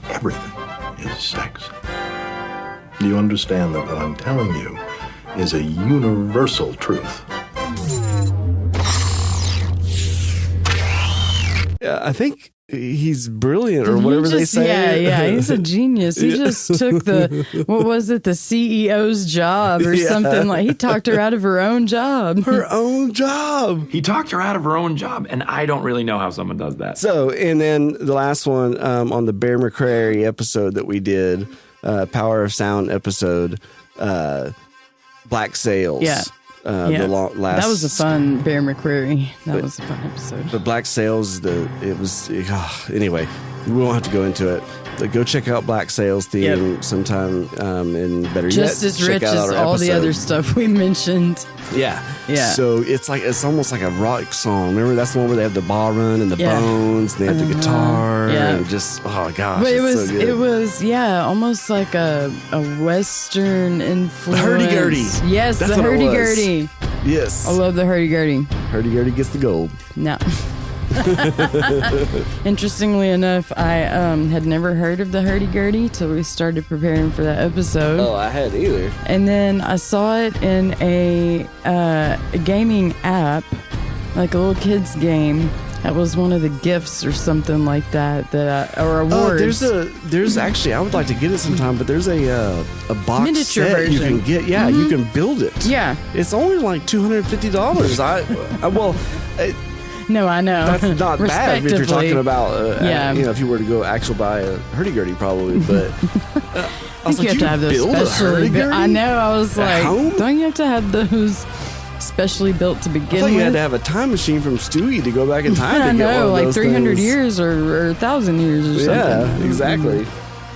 Speaker 16: Everything is sex. Do you understand that what I'm telling you is a universal truth?
Speaker 4: Yeah, I think he's brilliant, or whatever they say.
Speaker 1: Yeah, he's a genius. He just took the CEO's job or something. Like, he talked her out of her own job.
Speaker 4: Her own job.
Speaker 17: He talked her out of her own job, and I don't really know how someone does that.
Speaker 4: So, and then the last one on the Bear McCreary episode that we did, Power of Sound episode, Black Sails.
Speaker 1: Yeah.
Speaker 4: The last,
Speaker 1: that was a fun Bear McCreary. That was a fun episode.
Speaker 4: But Black Sails, anyway, we won't have to go into it. But go check out Black Sails theme sometime, and better
Speaker 1: just
Speaker 4: yet,
Speaker 1: as rich as all the other stuff we mentioned.
Speaker 4: Yeah.
Speaker 1: Yeah.
Speaker 4: So it's almost like a rock song. Remember, that's the one where they have the bar run and the bones, and they have the guitar, and just, oh gosh,
Speaker 1: but
Speaker 4: so good.
Speaker 1: It was almost like a Western influence.
Speaker 4: The hurdy-gurdy.
Speaker 1: Yes,
Speaker 4: that's
Speaker 1: the hurdy-gurdy.
Speaker 4: Yes.
Speaker 1: I love the hurdy-gurdy.
Speaker 4: Hurdy-gurdy gets the gold.
Speaker 1: No. Interestingly enough, I had never heard of the hurdy-gurdy till we started preparing for that episode.
Speaker 4: Oh, I hadn't either.
Speaker 1: And then I saw it in a gaming app, like a little kid's game. That was one of the gifts or something like that, or awards.
Speaker 4: There's actually, I would like to get it sometime, but there's a box
Speaker 1: miniature
Speaker 4: set
Speaker 1: version
Speaker 4: you can get. Yeah, you can build it.
Speaker 1: Yeah.
Speaker 4: It's only like $250.
Speaker 1: No, I know.
Speaker 4: That's not bad if you're talking about, if you were to go actually buy a hurdy-gurdy probably, but I was like,
Speaker 1: you have to have those specially. I know, I was like, don't you have to have those specially built to begin with?
Speaker 4: I thought you had to have a time machine from Stewie to go back in time to get one of
Speaker 1: like
Speaker 4: those
Speaker 1: 300
Speaker 4: things.
Speaker 1: years or 1,000 years or something.
Speaker 4: Yeah, exactly.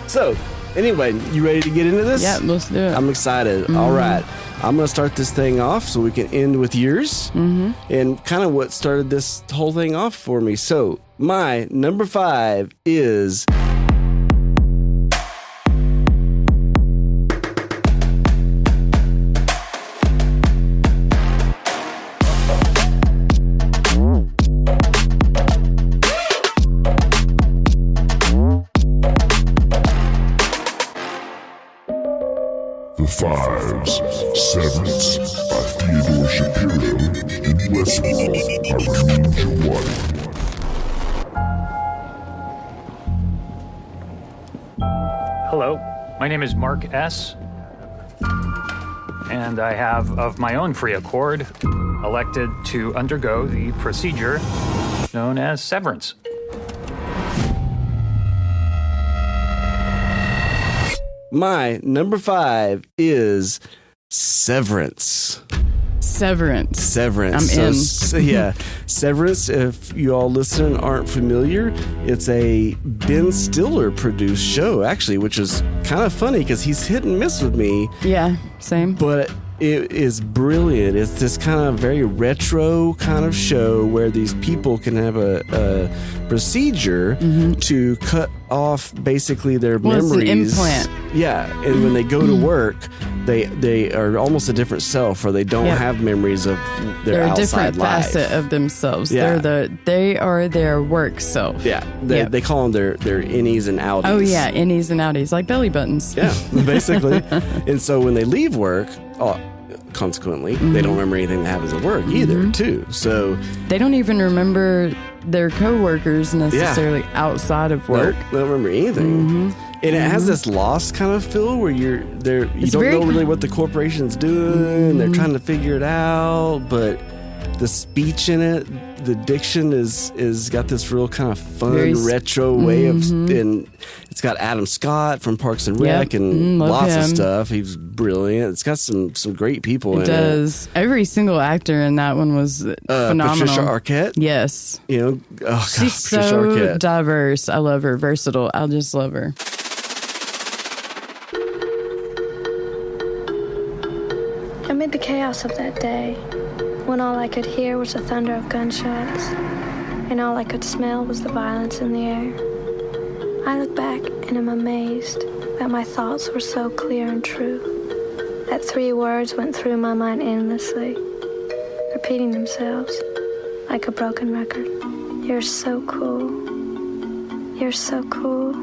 Speaker 4: So, anyway, you ready to get into this?
Speaker 1: Yeah, let's do it.
Speaker 4: I'm excited. All right. I'm going to start this thing off so we can end with yours and kind of what started this whole thing off for me. So, my number 5 is...
Speaker 18: The Fives, Severance by Theodore Shapiro, and Westworld by Ramin Djawadi.
Speaker 19: Hello, my name is Mark S. And I have, of my own free accord, elected to undergo the procedure known as severance.
Speaker 4: My number 5 is Severance.
Speaker 1: Severance.
Speaker 4: I'm in. Severance, if you all listening aren't familiar, it's a Ben Stiller produced show, actually, which is kind of funny because he's hit and miss with me.
Speaker 1: Yeah, same.
Speaker 4: But it is brilliant. It's this kind of very retro kind of show where these people can have a procedure to cut off basically their memories.
Speaker 1: It's an implant.
Speaker 4: Yeah, and when they go to work, they are almost a different self, or they don't have memories of their outside life. They're a different
Speaker 1: facet of themselves.
Speaker 4: Yeah.
Speaker 1: They are their work self.
Speaker 4: Yeah, they call them their innies and outies.
Speaker 1: Oh yeah, innies and outies, like belly buttons.
Speaker 4: Yeah, basically. And so when they leave work, consequently, they don't remember anything that happens at work either, too. So
Speaker 1: they don't even remember their coworkers necessarily outside of work.
Speaker 4: Nope, they don't remember anything. And it has this lost kind of feel where you don't know really what the corporation's doing. They're trying to figure it out, but the speech in it, the diction is got this real kind of fun retro way of, and it's got Adam Scott from Parks and Rec and lots of stuff. He's brilliant. It's got some great people in it. It
Speaker 1: does. Every single actor in that one was phenomenal.
Speaker 4: Patricia Arquette.
Speaker 1: Yes.
Speaker 4: She's
Speaker 1: so diverse. I love her. Versatile. I'll just love her.
Speaker 20: Amid the chaos of that day, when all I could hear was the thunder of gunshots, and all I could smell was the violence in the air, I look back and am amazed that my thoughts were so clear and true, that 3 words went through my mind endlessly, repeating themselves like a broken record. You're so cool. You're so cool.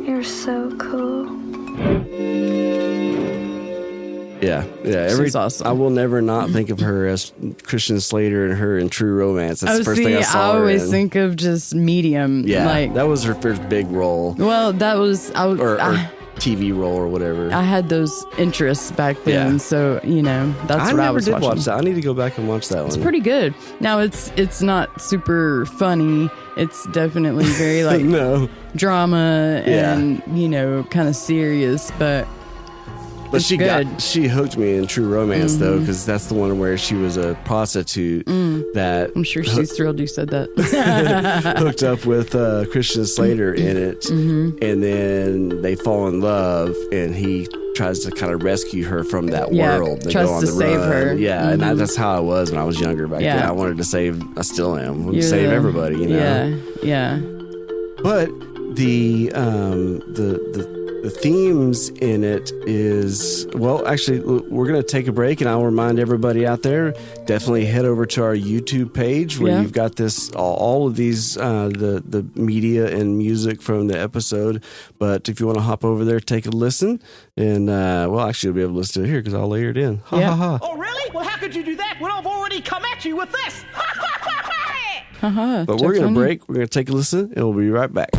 Speaker 20: You're so cool.
Speaker 4: Yeah. She's awesome. I will never not think of her as Christian Slater and her in True Romance. That's the first thing I saw her
Speaker 1: always
Speaker 4: in.
Speaker 1: think of just Medium.
Speaker 4: Yeah,
Speaker 1: like,
Speaker 4: that was her first big role.
Speaker 1: Well, that was
Speaker 4: or TV role or whatever.
Speaker 1: I had those interests back then, so that's what I was watching.
Speaker 4: Watch that. I need to go back and watch that one.
Speaker 1: It's pretty good. Now it's not super funny. It's definitely very like drama and kind of serious, but
Speaker 4: she hooked me in True Romance though, because that's the one where she was a prostitute that
Speaker 1: I'm sure she's thrilled you said that.
Speaker 4: hooked up with Christian Slater in it, and then they fall in love, and he tries to kind of rescue her from that world. They
Speaker 1: tries
Speaker 4: go on
Speaker 1: to
Speaker 4: the
Speaker 1: save
Speaker 4: run.
Speaker 1: her.
Speaker 4: Yeah, and that's how I was when I was younger back then. I wanted to save. I still am. Save everybody.
Speaker 1: Yeah.
Speaker 4: But the themes in it is, well, actually, we're going to take a break, and I'll remind everybody out there, definitely head over to our YouTube page where you've got this, all of these, the media and music from the episode. But if you want to hop over there, take a listen, and, well, actually, you'll be able to listen to it here because I'll layer it in. Ha ha ha.
Speaker 8: Oh, really? Well, how could you do that when I've already come at you with this?
Speaker 4: But we're going to break. We're going to take a listen, and we'll be right back.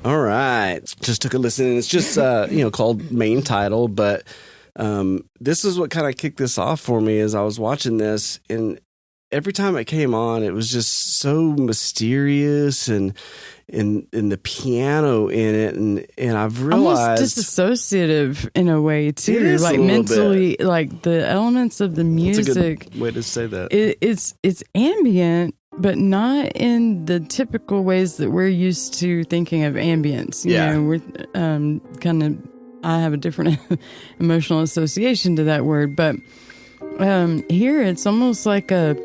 Speaker 4: All right. Just took a listen. It's just, called Main Title. But this is what kind of kicked this off for me as I was watching this. And every time it came on, it was just so mysterious and the piano in it. And I've realized.
Speaker 1: Almost disassociative in a way, too.
Speaker 4: It is
Speaker 1: like mentally, like the elements of the music.
Speaker 4: That's a good way to say that.
Speaker 1: It's ambient, but not in the typical ways that we're used to thinking of ambience. You know, we're I have a different emotional association to that word, but here it's almost like a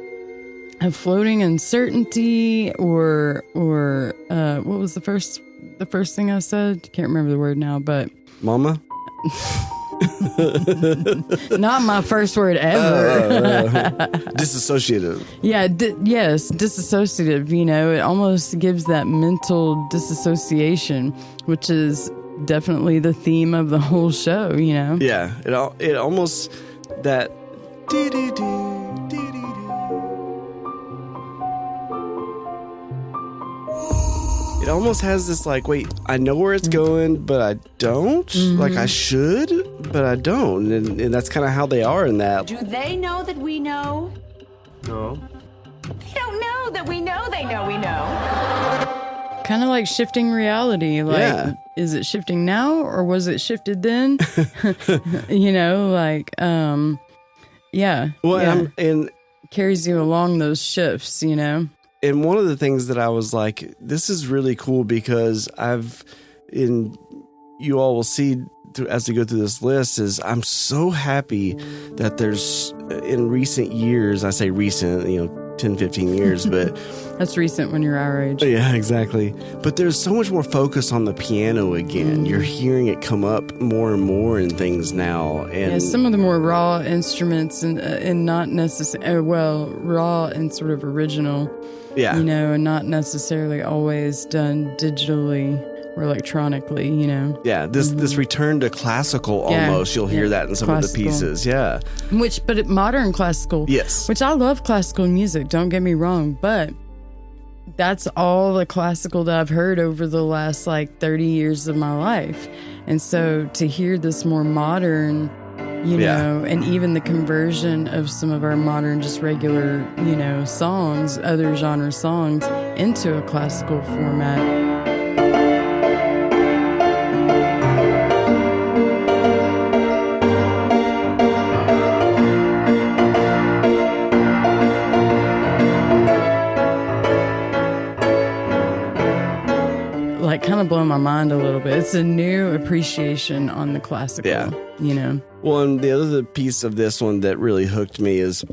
Speaker 1: floating uncertainty, or what was the first thing I said? Can't remember the word now, but
Speaker 4: Mama.
Speaker 1: Not my first word ever.
Speaker 4: Disassociative.
Speaker 1: Yeah, yes, disassociative. It almost gives that mental disassociation, which is definitely the theme of the whole show.
Speaker 4: Yeah, it almost that. It almost has this like, wait, I know where it's going, but I don't. Mm-hmm. Like I should, but I don't. And that's kind of how they are in that.
Speaker 11: Do they know that we know?
Speaker 4: No.
Speaker 11: They don't know that we know they know we know.
Speaker 1: Kind of like shifting reality. Like, is it shifting now or was it shifted then?
Speaker 4: Yeah. Well,
Speaker 1: and carries you along those shifts,
Speaker 4: And one of the things that I was like, this is really cool because you all will see as we go through this list is I'm so happy that there's in recent years, I say recent, 10, 15 years, but
Speaker 1: that's recent when you're our age.
Speaker 4: Yeah, exactly. But there's so much more focus on the piano again. You're hearing it come up more and more in things now. And
Speaker 1: some of the more raw instruments and not necessarily, raw and sort of original.
Speaker 4: Yeah.
Speaker 1: And not necessarily always done digitally or electronically,
Speaker 4: Yeah, this return to classical almost. You'll hear that in some of the pieces. Yeah.
Speaker 1: But modern classical.
Speaker 4: Yes.
Speaker 1: Which I love classical music, don't get me wrong, but that's all the classical that I've heard over the last 30 years of my life. And so to hear this more modern, and even the conversion of some of our modern, just regular, songs, other genre songs into a classical format. Kind of blowing my mind a little bit. It's a new appreciation on the classical,
Speaker 4: Well, and the other piece of this one that really hooked me is,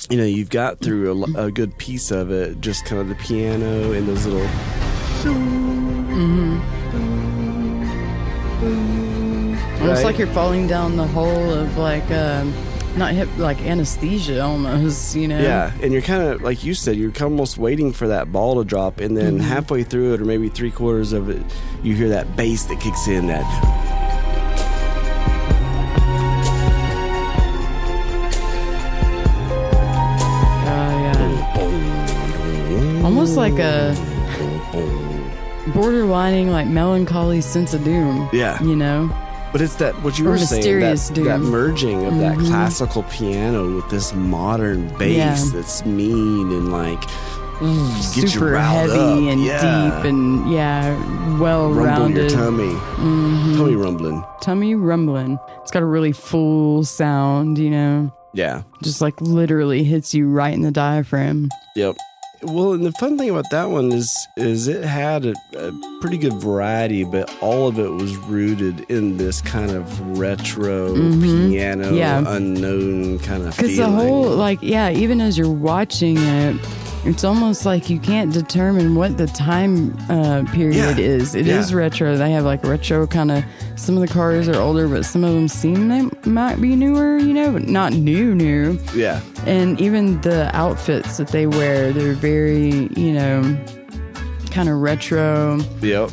Speaker 4: you've got through a good piece of it, just kind of the piano and those little...
Speaker 1: Almost like you're falling down the hole of not hip, like anesthesia almost,
Speaker 4: Yeah, and you're kind of, like you said, you're almost waiting for that ball to drop, and then halfway through it, or maybe 3/4 of it, you hear that bass that kicks in, that...
Speaker 1: Almost like a borderlining, melancholy sense of doom.
Speaker 4: Yeah. But it's that, what you were saying, that merging of that classical piano with this modern bass that's mean and get
Speaker 1: super
Speaker 4: you riled
Speaker 1: heavy
Speaker 4: up.
Speaker 1: And deep and well-rounded.
Speaker 4: Rumble your tummy. Tummy rumbling.
Speaker 1: It's got a really full sound,
Speaker 4: Yeah.
Speaker 1: Just literally hits you right in the diaphragm.
Speaker 4: Yep. Well, and the fun thing about that one is it had a pretty good variety, but all of it was rooted in this kind of retro piano, unknown kind of feeling. Because the whole,
Speaker 1: even as you're watching it, it's almost like you can't determine what the time period is. It is retro. They have retro kind of, some of the cars are older, but some of them seem they might be newer, but not new.
Speaker 4: Yeah.
Speaker 1: And even the outfits that they wear, they're very, kind of retro.
Speaker 4: Yep.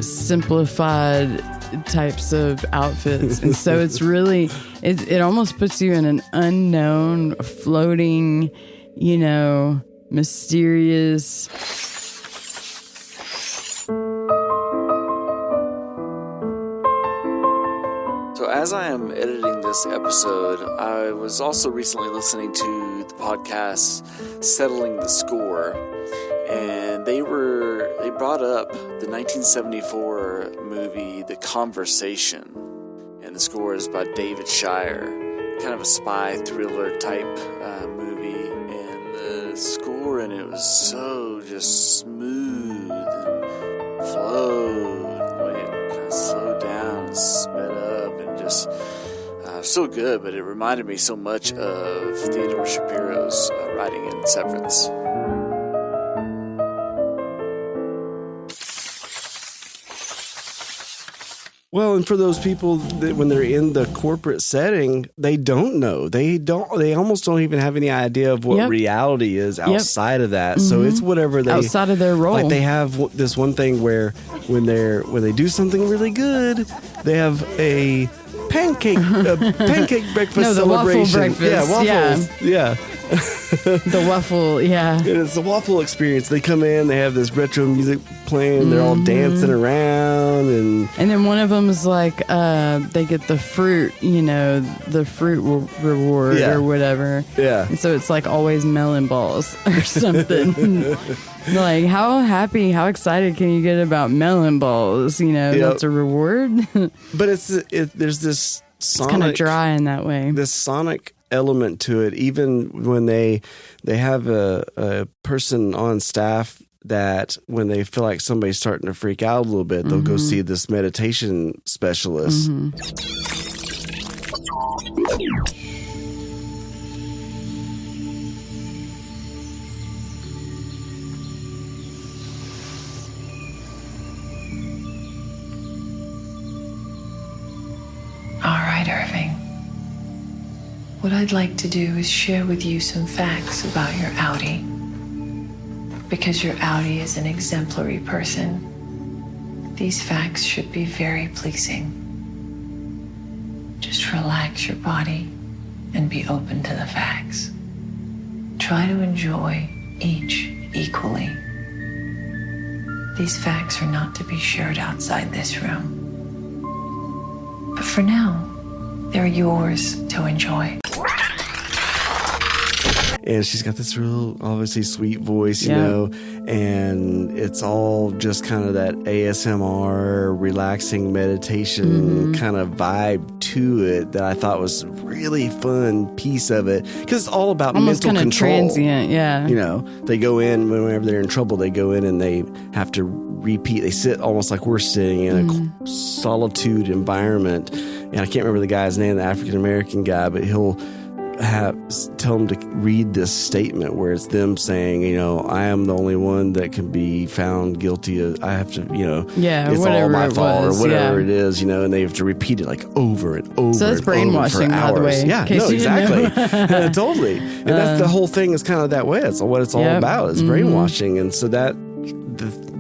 Speaker 1: Simplified types of outfits. And so it's really, it almost puts you in an unknown, floating, mysterious.
Speaker 21: So as I am editing this episode, I was also recently listening to the podcast Settling the Score, and they brought up the 1974 movie The Conversation, and the score is by David Shire, kind of a spy thriller type movie, and the score in it was so just smooth and flowed, the way it kind of slowed down and sped up, and just so good. But it reminded me so much of Theodore Shapiro's writing in Severance.
Speaker 4: Well, and for those people that when they're in the corporate setting, they don't know. They almost don't even have any idea of what reality is outside of that. So it's whatever they
Speaker 1: outside of their role.
Speaker 4: Like they have this one thing where when they do something really good, they have a pancake breakfast
Speaker 1: no, the
Speaker 4: celebration.
Speaker 1: Waffle breakfast.
Speaker 4: Yeah, waffles. Yeah.
Speaker 1: The waffle, yeah.
Speaker 4: And it's a waffle experience. They come in, they have this retro music playing, they're all dancing around, and
Speaker 1: then one of them is like, they get the fruit, the fruit reward or whatever.
Speaker 4: Yeah.
Speaker 1: And so it's always melon balls or something. How excited can you get about melon balls? That's a reward.
Speaker 4: But there's this sonic,
Speaker 1: it's kind of dry in that way.
Speaker 4: This sonic element to it. Even when they have a person on staff that when they feel like somebody's starting to freak out a little bit, they'll go see this meditation specialist.
Speaker 7: All right, Irving. What I'd like to do is share with you some facts about your outie. Because your outie is an exemplary person, these facts should be very pleasing. Just relax your body and be open to the facts. Try to enjoy each equally. These facts are not to be shared outside this room. But for now, they're yours to enjoy.
Speaker 4: And she's got this real, obviously, sweet voice, you know, and it's all just kind of that ASMR, relaxing meditation kind of vibe to it that I thought was a really fun piece of it. Because it's all about
Speaker 1: almost
Speaker 4: mental
Speaker 1: kind of
Speaker 4: control.
Speaker 1: Transient, yeah.
Speaker 4: You know, they go in, whenever they're in trouble, they go in and they have to repeat. They sit almost like we're sitting in a solitude environment. And I can't remember the guy's name, the African-American guy, but he'll tell them to read this statement where it's them saying, you know, I am the only one that can be found guilty of, I have to, you know, it's all my fault or whatever it is, you know, and they have to repeat it like over and over.
Speaker 1: So that's brainwashing, by the way.
Speaker 4: Yeah, no, exactly. Totally. And that's the whole thing is kind of that way. That's what it's all about. It's brainwashing. And so that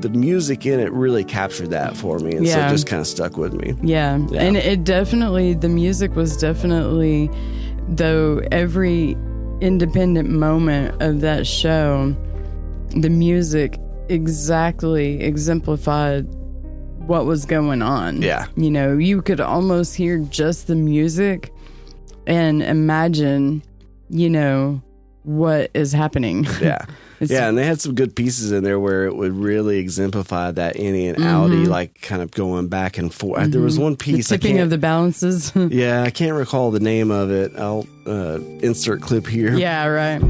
Speaker 4: the music in it really captured that for me. And so it just kind of stuck with me.
Speaker 1: Yeah. And it definitely, the music was definitely, though every independent moment of that show, the music exactly exemplified what was going on. Yeah. You know, you could almost hear just the music and imagine, you know, what is happening.
Speaker 4: Yeah. Yeah, and they had some good pieces in there where it would really exemplify that innie and outie, like kind of going back and forth. There was one piece.
Speaker 1: The tipping of the balances.
Speaker 4: Yeah, I can't recall the name of it. I'll insert clip here.
Speaker 1: Yeah, right.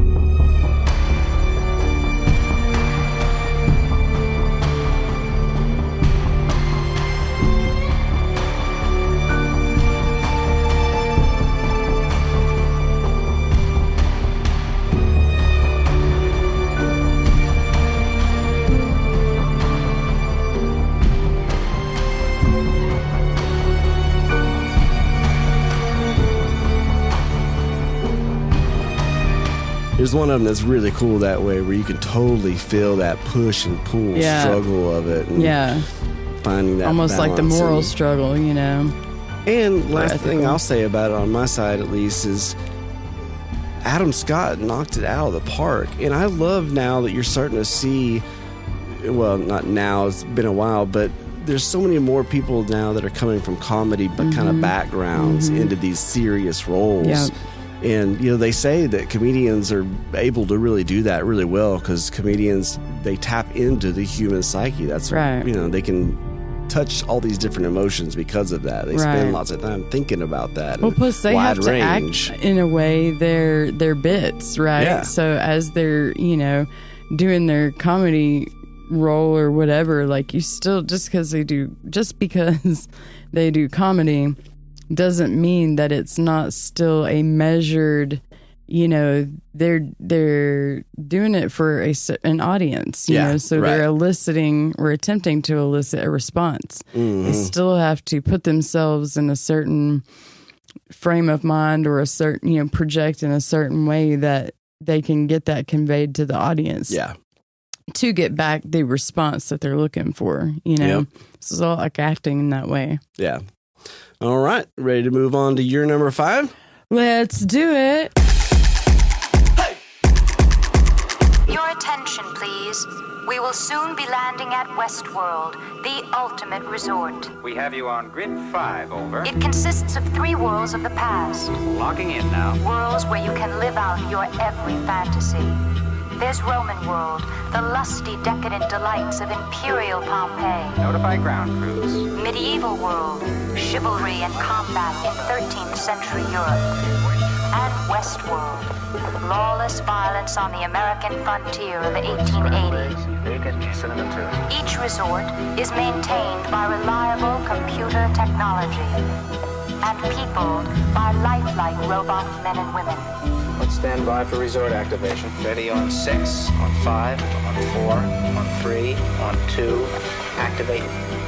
Speaker 4: There's one of them that's really cool that way, where you can totally feel that push and pull struggle of it. And finding that
Speaker 1: almost like the
Speaker 4: balance
Speaker 1: moral struggle, you know.
Speaker 4: And last thing I'll say about it on my side, at least, is Adam Scott knocked it out of the park. And I love now that you're starting to see, well, not now, it's been a while, but there's so many more people now that are coming from comedy but kind of backgrounds into these serious roles. Yeah. And, you know, they say that comedians are able to really do that really well because comedians, they tap into the human psyche. That's right. You know, they can touch all these different emotions because of that. They spend lots of time thinking about that.
Speaker 1: Well, plus they have to act in a way their bits, right? Yeah. So as they're, you know, doing their comedy role or whatever, like you still, just because they do comedy doesn't mean that it's not still a measured, you know, they're doing it for an audience, you know, so they're eliciting or attempting to elicit a response. They still have to put themselves in a certain frame of mind or a certain, you know, project in a certain way that they can get that conveyed to the audience. Yeah. To get back the response that they're looking for, you know. Yep. This is all like acting in that way.
Speaker 4: Yeah. All right, ready to move on to your number 5?
Speaker 1: Let's do it.
Speaker 22: Hey! Your attention, please. We will soon be landing at Westworld, the ultimate resort.
Speaker 23: We have you on grid 5, over.
Speaker 22: It consists of 3 worlds of the past.
Speaker 23: Locking in now.
Speaker 22: Worlds where you can live out your every fantasy. There's Roman world, the lusty, decadent delights of imperial Pompeii.
Speaker 23: Notify ground crews.
Speaker 22: Medieval world, chivalry and combat in 13th century Europe. and Westworld, lawless violence on the American frontier of the 1880s. Each resort is maintained by reliable computer technology and peopled by lifelike robot men and women.
Speaker 23: Let's stand by for resort activation. Ready on 6, on 5, on 4, on 3, on 2. Activate.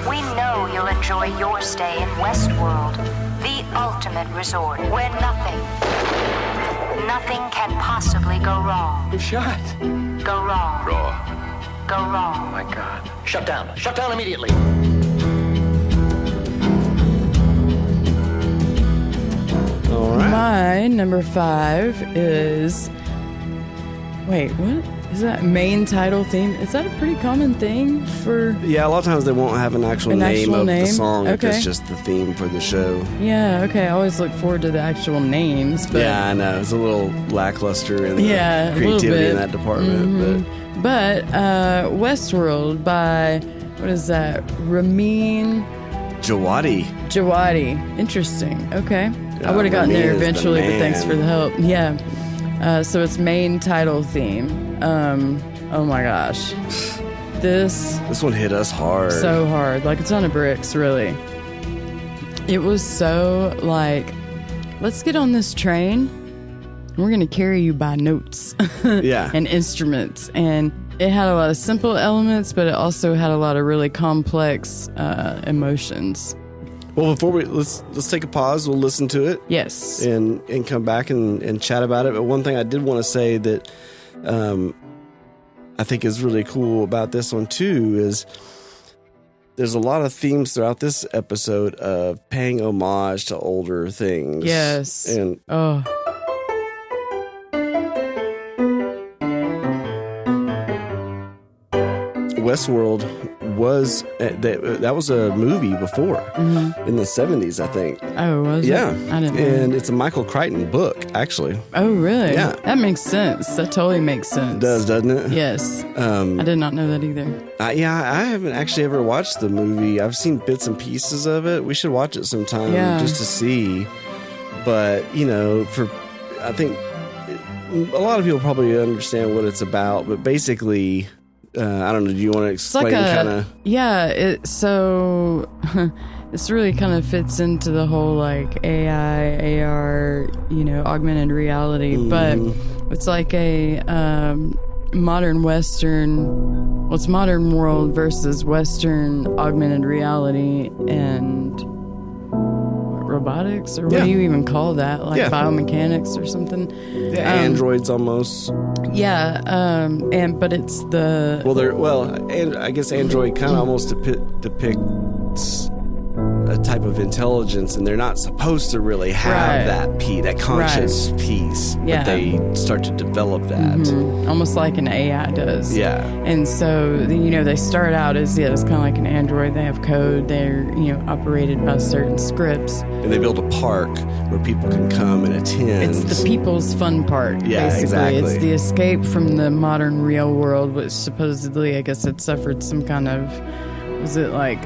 Speaker 22: We know you'll enjoy your stay in Westworld, the ultimate resort, where nothing can possibly go wrong.
Speaker 23: You're shot.
Speaker 22: Go wrong.
Speaker 23: Raw.
Speaker 22: Go wrong.
Speaker 23: Oh my God. Shut down. Shut down immediately.
Speaker 4: All right.
Speaker 1: My number 5 is... Wait, what? Is that main title theme? Is that a pretty common thing for...
Speaker 4: Yeah, a lot of times they won't have an actual name of the song.
Speaker 1: Okay.
Speaker 4: It's just the theme for the show.
Speaker 1: Yeah, okay. I always look forward to the actual names. But
Speaker 4: Yeah, I know. It's a little lackluster in the creativity in that department.
Speaker 1: But Westworld by, what is that? Ramin
Speaker 4: Djawadi.
Speaker 1: Interesting. Okay. I would have gotten there eventually, but thanks for the help. Yeah. So it's main title theme. Oh my gosh. This
Speaker 4: one hit us hard.
Speaker 1: So hard. Like a ton of bricks, really. It was so like, let's get on this train. We're going to carry you by notes.
Speaker 4: Yeah.
Speaker 1: And instruments. And it had a lot of simple elements, but it also had a lot of really complex emotions.
Speaker 4: Well, before let's take a pause. We'll listen to it.
Speaker 1: Yes.
Speaker 4: And come back and chat about it. But one thing I did want to say that I think is really cool about this one too is there's a lot of themes throughout this episode of paying homage to older things.
Speaker 1: Yes.
Speaker 4: And Westworld was that was a movie before in the 70s, I think.
Speaker 1: Oh, was it?
Speaker 4: Yeah.
Speaker 1: I didn't know.
Speaker 4: And it's a Michael Crichton book, actually.
Speaker 1: Oh, really?
Speaker 4: Yeah.
Speaker 1: That makes sense. That totally makes sense.
Speaker 4: It does, doesn't it?
Speaker 1: Yes. I did not know that either.
Speaker 4: I haven't actually ever watched the movie. I've seen bits and pieces of it. We should watch it sometime just to see. But, I think a lot of people probably understand what it's about, but basically... I don't know. Do you want to explain kind of?
Speaker 1: Yeah. It's really kind of fits into the whole like AI, AR, augmented reality. But it's like a modern Western. Well, it's modern world versus Western augmented reality and robotics, or what do you even call that? Like biomechanics or something?
Speaker 4: Yeah, androids almost.
Speaker 1: Yeah, but it's the...
Speaker 4: and I guess Android kind of almost depicts a type of intelligence, and they're not supposed to really have that conscious piece, but they start to develop that.
Speaker 1: Almost like an AI does.
Speaker 4: Yeah.
Speaker 1: And so, they start out as, it's kind of like an Android. They have code. They're, operated by certain scripts.
Speaker 4: And they build a park where people can come and attend.
Speaker 1: It's the people's fun park, basically.
Speaker 4: Exactly.
Speaker 1: It's the escape from the modern real world, which supposedly, I guess, it suffered some kind of, was it like...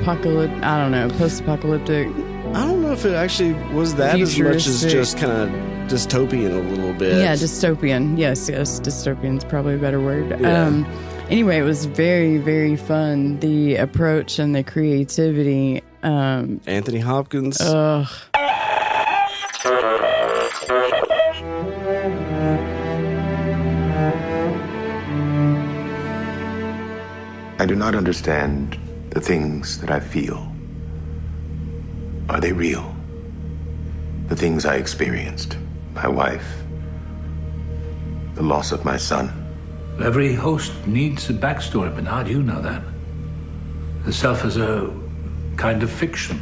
Speaker 1: post-apocalyptic.
Speaker 4: I don't know if it actually was that as much as just kind of dystopian a little bit.
Speaker 1: Yeah, dystopian. Yes, dystopian is probably a better word.
Speaker 4: Yeah.
Speaker 1: Anyway, it was very, very fun. The approach and the creativity.
Speaker 4: Anthony Hopkins.
Speaker 1: Ugh.
Speaker 2: I do not understand the things that I feel. Are they real? The things I experienced. My wife. The loss of my son.
Speaker 5: Every host needs a backstory, Bernard. You know that. The self is a kind of fiction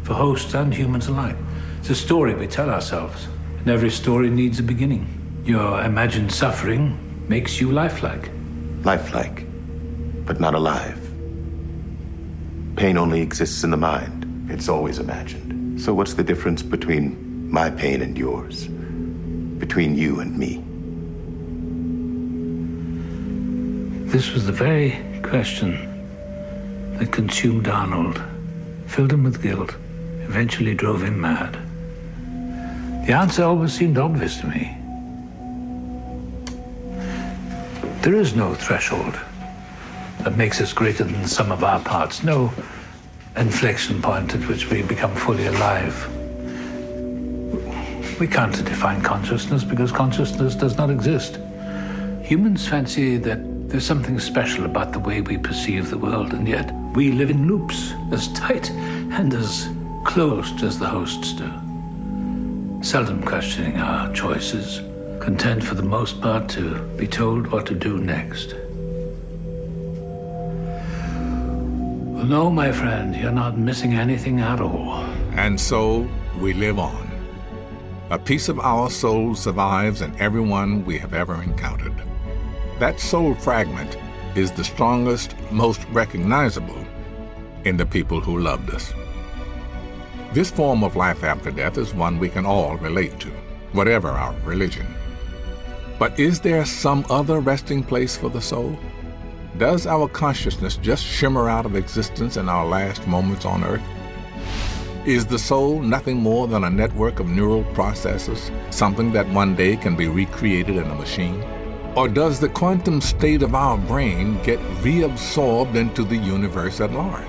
Speaker 5: for hosts and humans alike. It's a story we tell ourselves, and every story needs a beginning. Your imagined suffering makes you lifelike.
Speaker 2: Lifelike, but not alive. Pain only exists in the mind. It's always imagined. So what's the difference between my pain and yours? Between you and me?
Speaker 5: This was the very question that consumed Arnold, filled him with guilt, eventually drove him mad. The answer always seemed obvious to me. There is no threshold that makes us greater than the sum of our parts, no inflection point at which we become fully alive. We can't define consciousness because consciousness does not exist. Humans fancy that there's something special about the way we perceive the world, and yet we live in loops as tight and as closed as the hosts do. Seldom questioning our choices, content for the most part to be told what to do next. Well, no, my friend, you're not missing anything at all.
Speaker 3: And so we live on. A piece of our soul survives in everyone we have ever encountered. That soul fragment is the strongest, most recognizable in the people who loved us. This form of life after death is one we can all relate to, whatever our religion. But is there some other resting place for the soul? Does our consciousness just shimmer out of existence in our last moments on earth? Is the soul nothing more than a network of neural processes, something that one day can be recreated in a machine? Or does the quantum state of our brain get reabsorbed into the universe at large?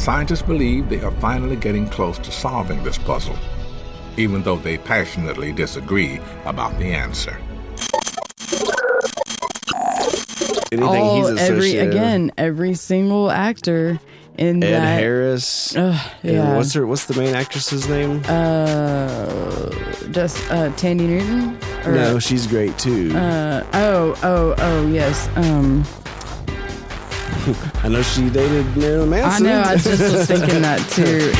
Speaker 3: Scientists believe they are finally getting close to solving this puzzle, even though they passionately disagree about the answer.
Speaker 1: Every single actor in
Speaker 4: Ed
Speaker 1: that.
Speaker 4: Harris.
Speaker 1: Yeah.
Speaker 4: What's the main actress's name?
Speaker 1: Just Tandy Newton.
Speaker 4: No, she's great too.
Speaker 1: Yes.
Speaker 4: I know she dated Marilyn Manson.
Speaker 1: I know. I just was thinking that too.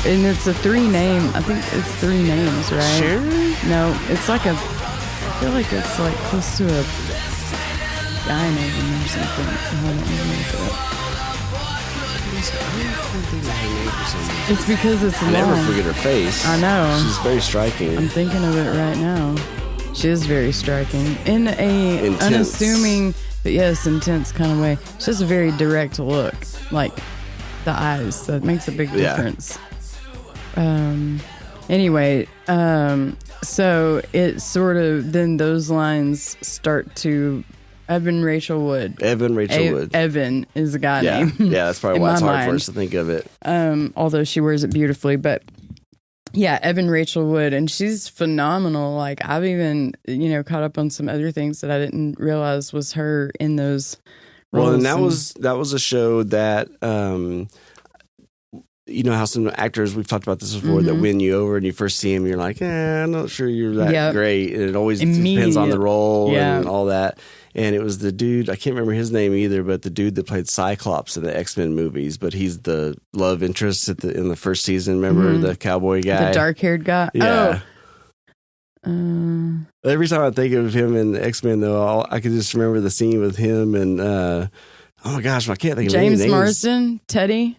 Speaker 1: And it's a 3-name. I think it's 3 names, right?
Speaker 4: Sure.
Speaker 1: No, it's like I feel like it's like close to a guy name or something. It's because it's long.
Speaker 4: I never forget her face.
Speaker 1: I know.
Speaker 4: She's very striking.
Speaker 1: I'm thinking of it right now. She is very striking. In a
Speaker 4: intense,
Speaker 1: unassuming, but yes, intense kind of way. She has a very direct look. Like the eyes. That makes a big difference. Anyway, so it sort of, then those lines start to, Evan Rachel Wood. Evan is a guy name.
Speaker 4: Yeah, that's probably why it's hard for us to think of it.
Speaker 1: Although she wears it beautifully, but yeah, Evan Rachel Wood, and she's phenomenal. Like I've even, caught up on some other things that I didn't realize was her in those roles.
Speaker 4: Well, and that was a show that, you know how some actors, we've talked about this before, that win you over and you first see him, you're like, I'm not sure you're that great. And it always depends on the role and all that. And it was the dude, I can't remember his name either, but the dude that played Cyclops in the X-Men movies, but he's the love interest in the first season. Remember the cowboy guy?
Speaker 1: The dark-haired guy?
Speaker 4: Yeah. Every time I think of him in X-Men, though, I can just remember the scene with him and, oh my gosh, I can't think of any names.
Speaker 1: James Marsden, Teddy.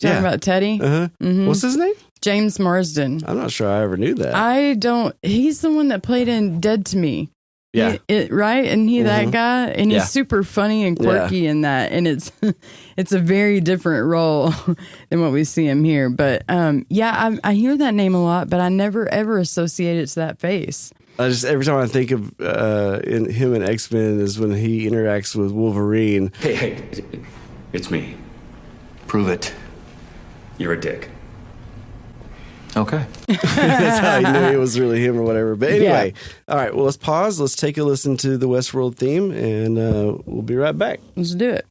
Speaker 1: Talking about Teddy?
Speaker 4: What's his name?
Speaker 1: James Marsden.
Speaker 4: I'm not sure I ever knew that.
Speaker 1: He's the one that played in Dead to Me.
Speaker 4: Yeah.
Speaker 1: Right? And he that guy? And he's super funny and quirky in that. And it's a very different role than what we see him here. But I hear that name a lot, but I never ever associate it to that face.
Speaker 4: Every time I think of him in X-Men is when he interacts with Wolverine.
Speaker 6: Hey, it's me. Prove it. You're a dick. Okay.
Speaker 4: That's how he knew it was really him or whatever. But anyway, all right, well, let's pause. Let's take a listen to the Westworld theme, and we'll be right back.
Speaker 1: Let's do it.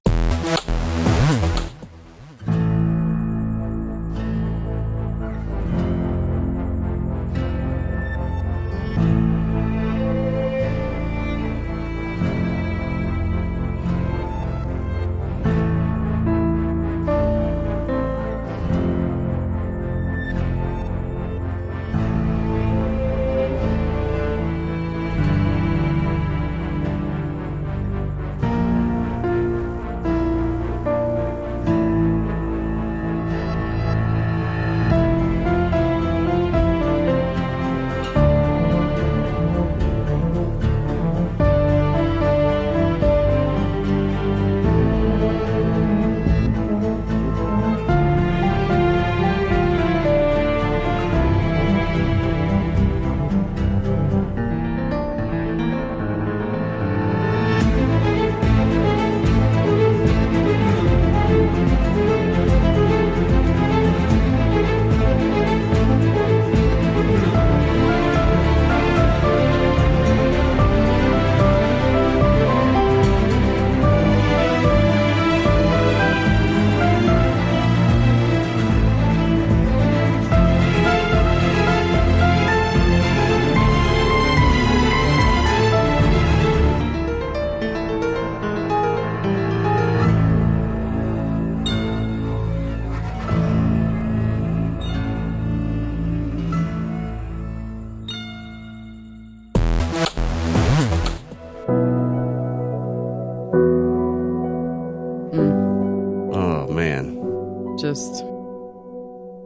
Speaker 1: just...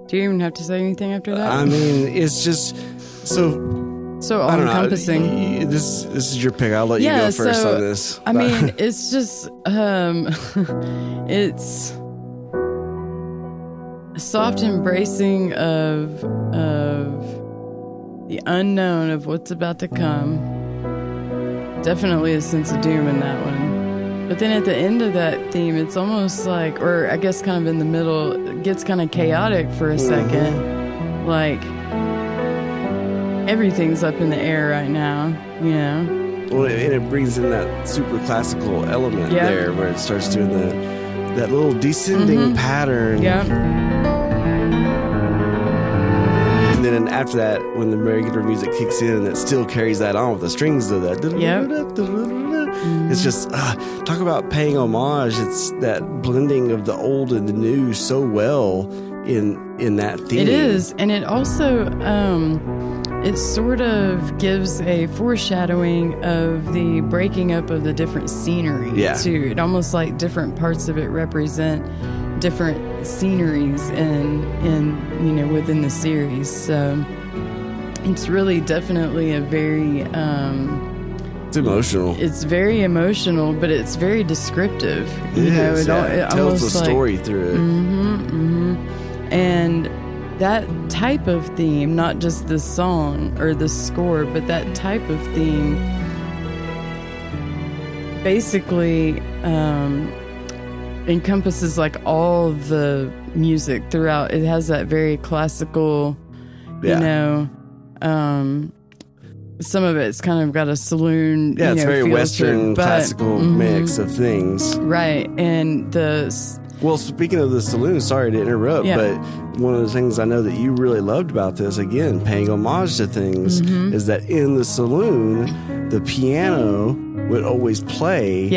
Speaker 1: Do you even have to say anything after that?
Speaker 4: I mean, it's just so
Speaker 1: all-encompassing.
Speaker 4: This is your pick. I'll let you go first on this.
Speaker 1: I mean, it's just it's a soft embracing of the unknown of what's about to come. Definitely a sense of doom in that one. But then at the end of that theme, it's almost like, or I guess kind of in the middle, it gets kind of chaotic for a second. Like, everything's up in the air right now, you know?
Speaker 4: Well, and it brings in that super classical element there, where it starts doing that little descending pattern.
Speaker 1: Yeah.
Speaker 4: And then after that, when the regular music kicks in, it still carries that on with the strings of that. It's just, talk about paying homage. It's that blending of the old and the new so well in that theme.
Speaker 1: It is. And it also, it sort of gives a foreshadowing of the breaking up of the different scenery, too. It almost like different parts of it represent different sceneries in you know, within the series. So it's really definitely a very...
Speaker 4: it's emotional.
Speaker 1: It's very emotional, but it's very descriptive.
Speaker 4: It tells the story through it.
Speaker 1: And that type of theme, not just the song or the score, but that type of theme basically encompasses like all the music throughout. It has that very classical, you know, some of it's kind of got a saloon.
Speaker 4: Yeah, it's very Western classical mix of things.
Speaker 1: Right. And
Speaker 4: well, speaking of the saloon, sorry to interrupt, but one of the things I know that you really loved about this, again, paying homage to things, is that in the saloon, the piano would always play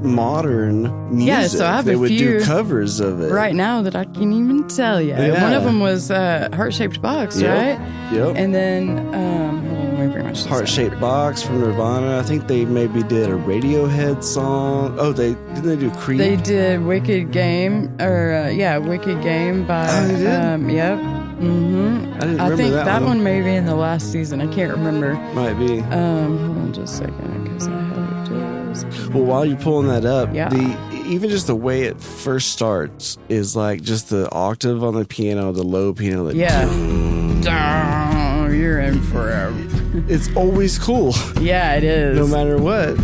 Speaker 4: modern music.
Speaker 1: Yeah, so I have
Speaker 4: they
Speaker 1: a
Speaker 4: would
Speaker 1: few
Speaker 4: do covers of it.
Speaker 1: right now that I can't even tell you.
Speaker 4: Yeah.
Speaker 1: One of them was Heart-Shaped Box, right?
Speaker 4: Yep.
Speaker 1: And then, hold on, let me bring my shit
Speaker 4: Heart-Shaped Box from Nirvana. I think they maybe did a Radiohead song. Oh, didn't they do Creep?
Speaker 1: They did Wicked Game, Wicked Game by, yep.
Speaker 4: I didn't remember
Speaker 1: think that
Speaker 4: one.
Speaker 1: one may be in the last season. I can't remember.
Speaker 4: Might be.
Speaker 1: Hold on just a second, because I had it just...
Speaker 4: Well, while you're pulling that up, even just the way it first starts is like just the octave on the piano, the low piano. Like,
Speaker 1: you're in forever.
Speaker 4: It's always cool.
Speaker 1: Yeah, it is.
Speaker 4: No matter what.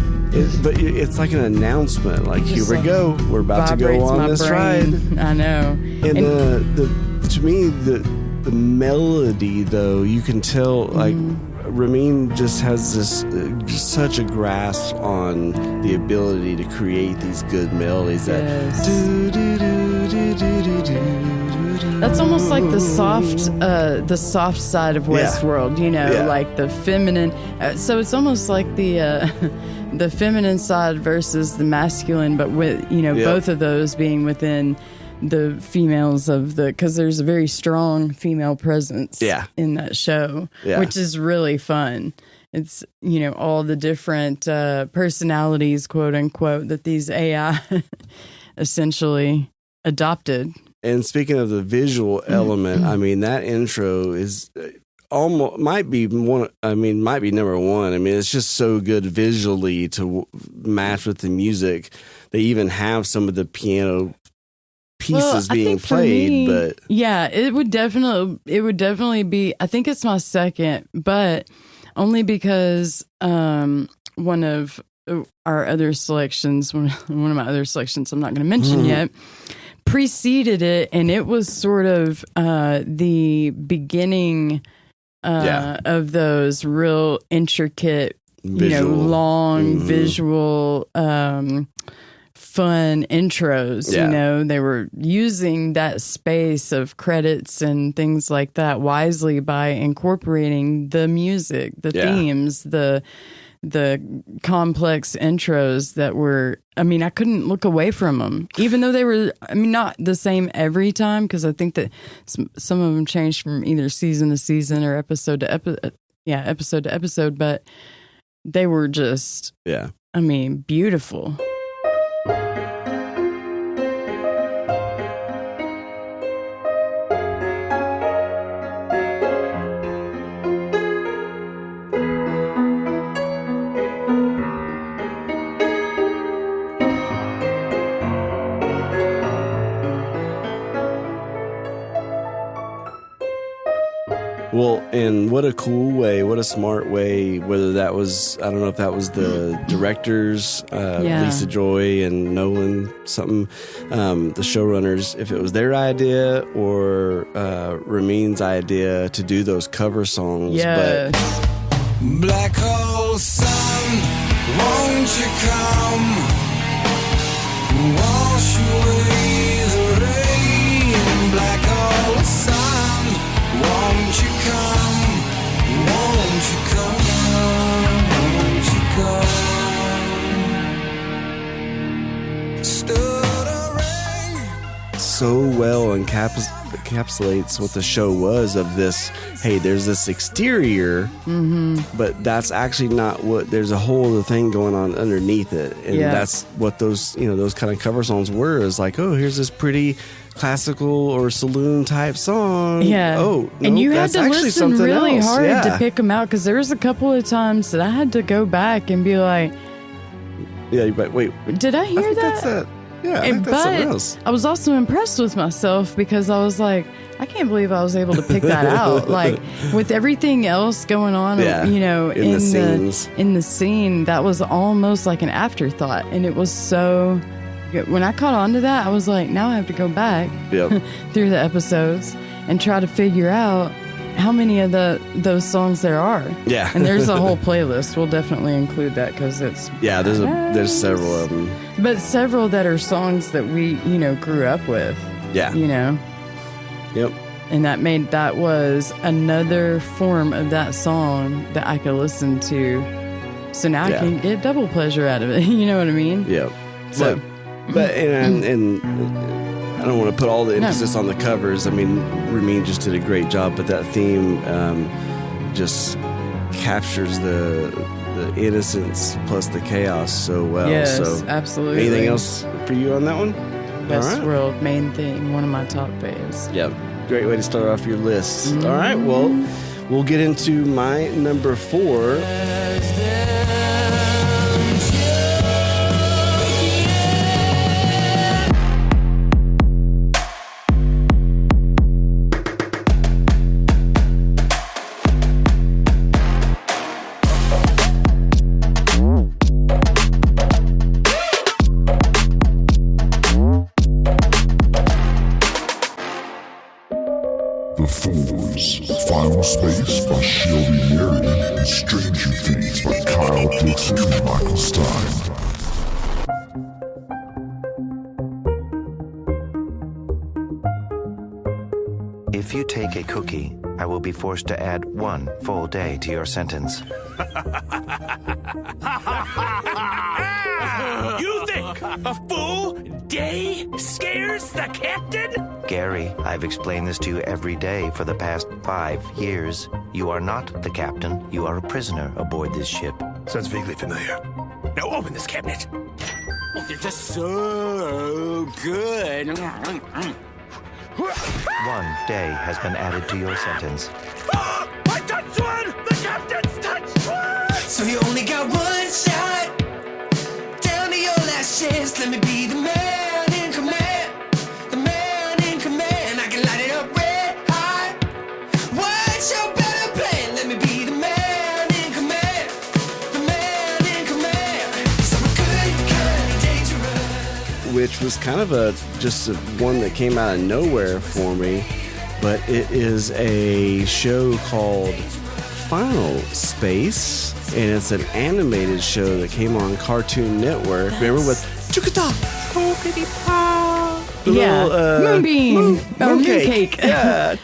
Speaker 4: But it's like an announcement. Like, here we go. We're about to go on this ride.
Speaker 1: I know.
Speaker 4: And to me, the melody, though, you can tell, like, Ramin just has this just such a grasp on the ability to create these good melodies that
Speaker 1: that's almost like the soft side of Westworld, you know, like the feminine. So it's almost like the feminine side versus the masculine, but with, you know, both of those being within the females because there's a very strong female presence in that show, which is really fun. It's, you know, all the different personalities, quote unquote, that these AI essentially adopted.
Speaker 4: And speaking of the visual element, I mean, that intro is almost might be number one. I mean, it's just so good visually to match with the music. They even have some of the piano pieces being played, but
Speaker 1: it would definitely be, I think it's my second, but only because one of our other selections, one of my other selections I'm not going to mention yet, preceded it, and it was sort of the beginning of those real intricate, long visual fun intros. You know, they were using that space of credits and things like that wisely by incorporating the music, the themes, the complex intros that were, I mean, I couldn't look away from them, even though they were, I mean, not the same every time, because I think that some of them changed from either season to season or episode to episode, but they were just, I mean, beautiful.
Speaker 4: Well, and what a cool way, what a smart way, whether that was, I don't know if that was the directors, Lisa Joy and Nolan, something, the showrunners, if it was their idea or Ramin's idea to do those cover songs.
Speaker 8: Yes.
Speaker 4: But
Speaker 8: Black hole sun, won't you come? Wash away the rain. Black hole sun, won't you come? Won't you come? Won't you come? Stood a ring.
Speaker 4: so well encapsulates what the show was of this, hey, there's this exterior, but that's actually not what, there's a whole other thing going on underneath it. And that's what those, those kind of cover songs were, is like, oh, here's this pretty classical or saloon type song.
Speaker 1: Yeah.
Speaker 4: Oh, no,
Speaker 1: and you had to listen really hard to
Speaker 4: Yeah.
Speaker 1: pick them out, because there was a couple of times that I had to go back and be like,
Speaker 4: yeah, but wait,
Speaker 1: did I hear that?
Speaker 4: That's that. Yeah, I think that's something else.
Speaker 1: I was also impressed with myself, because I was like, I can't believe I was able to pick that out. Like, with everything else going on, in the scene, that was almost like an afterthought. And it was so good. When I caught on to that, I was like, now I have to go back through the episodes and try to figure out how many of those songs there are.
Speaker 4: Yeah.
Speaker 1: And there's a whole playlist. We'll definitely include that, because it's...
Speaker 4: Yeah, there's several of them.
Speaker 1: But several that are songs that we, grew up with.
Speaker 4: Yeah. Yep.
Speaker 1: And that was another form of that song that I could listen to. So now I can get double pleasure out of it. You know what I mean?
Speaker 4: Yep.
Speaker 1: So,
Speaker 4: but and I don't want to put all the emphasis on the covers. I mean, Ramin just did a great job, but that theme just captures the innocence plus the chaos so well.
Speaker 1: Yes,
Speaker 4: so
Speaker 1: absolutely.
Speaker 4: Anything else for you on that one?
Speaker 1: Westworld, main theme, one of my top faves.
Speaker 4: Yep. Great way to start off your list. All right, well, we'll get into my number 4.
Speaker 18: Final Space by Shelby Mary and Stranger Things by Kyle Dixon and Michael Stein.
Speaker 9: If you take a cookie, I will be forced to add 1 full day to your sentence.
Speaker 8: You think a full day scares the captain?
Speaker 9: Gary, I've explained this to you every day for the past 5 years. You are not the captain. You are a prisoner aboard this ship.
Speaker 2: Sounds vaguely familiar.
Speaker 8: Now open this cabinet. Oh, they're just so good.
Speaker 9: 1 day has been added to your sentence.
Speaker 8: Oh, I touched one! The captain's touched one! So you only got 1 shot. Down to your last chance. Let me be the man in command. The man in command. I can light it up red hot. What's your better plan? Let me be the man in command. The man in command. So good, kind of dangerous.
Speaker 4: Which was kind of just one that came out of nowhere for me, but it is a show called Final Space, and it's an animated show that came on Cartoon Network. Remember with Chukata?
Speaker 1: Moonbeam.
Speaker 4: Mooncake. Yeah.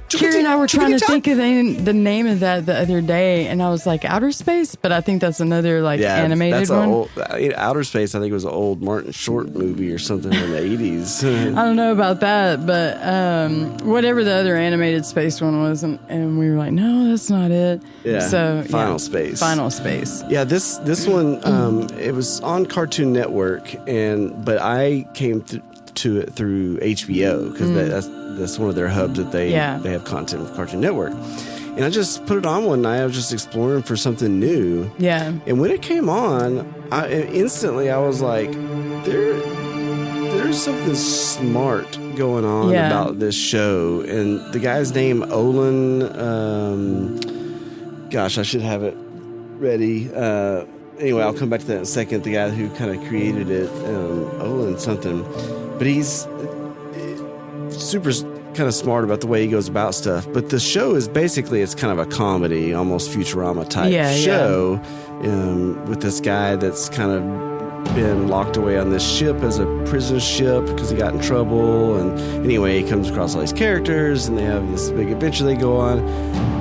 Speaker 1: Kira and I were trying to think of the name of that the other day, and I was like, Outer Space, but I think that's another animated one.
Speaker 4: Outer Space, I think it was an old Martin Short movie or something in the 80s.
Speaker 1: I don't know about that, but whatever the other animated space one was, and we were like, no, that's not it.
Speaker 4: Yeah.
Speaker 1: So
Speaker 4: Final Space.
Speaker 1: Final Space.
Speaker 4: Yeah, this one, it was on Cartoon Network, but I came to it through HBO, because that's one of their hubs that they have content with Cartoon Network. And I just put it on one night. I was just exploring for something new.
Speaker 1: Yeah.
Speaker 4: And when it came on, instantly I was like, there's something smart going on about this show. And the guy's name, Olin, gosh, I should have it ready. Anyway, I'll come back to that in a second. The guy who kind of created it, Olin something. But he's super kind of smart about the way he goes about stuff. But the show is basically, it's kind of a comedy, almost Futurama type show with this guy that's kind of been locked away on this ship as a prison ship because he got in trouble. And anyway, he comes across all these characters and they have this big adventure they go on.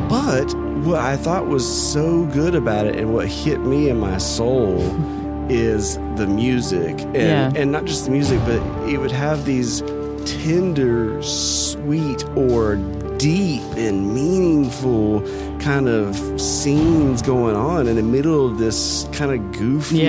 Speaker 4: But what I thought was so good about it and what hit me in my soul is the music. And not just the music, but it would have these tender, sweet, or deep and meaningful kind of scenes going on in the middle of this kind of goofy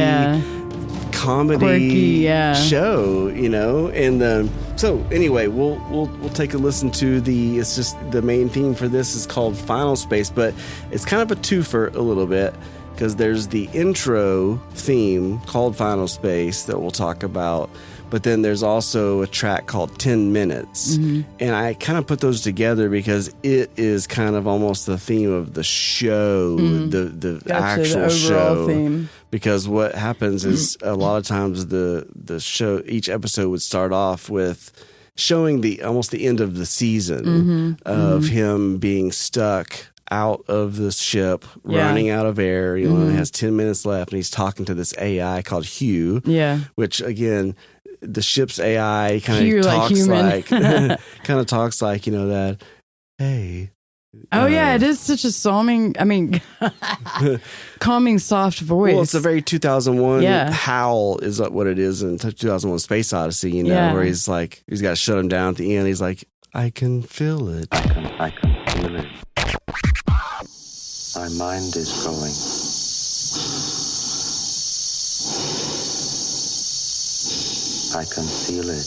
Speaker 4: comedy show, you know. And so anyway, we'll take a listen to it's just the main theme for this is called Final Space, but it's kind of a twofer a little bit because there's the intro theme called Final Space that we'll talk about. But then there's also a track called 10 Minutes. And I kind of put those together because it is kind of almost the theme of the show, the actual show. Theme. Because what happens is a lot of times the show, each episode would start off with showing almost the end of the season of him being stuck out of the ship, running out of air. You know, he has 10 minutes left and he's talking to this AI called Hugh. Which again, the ship's AI kind of talks like kind of talks like, you know, that, hey.
Speaker 1: It is such a calming, soft voice.
Speaker 4: Well, it's a very 2001 howl is what it is in 2001 Space Odyssey, you know, where he's like, he's got to shut him down at the end. He's like, I can feel it.
Speaker 9: I can feel it. My mind is going. I can feel it.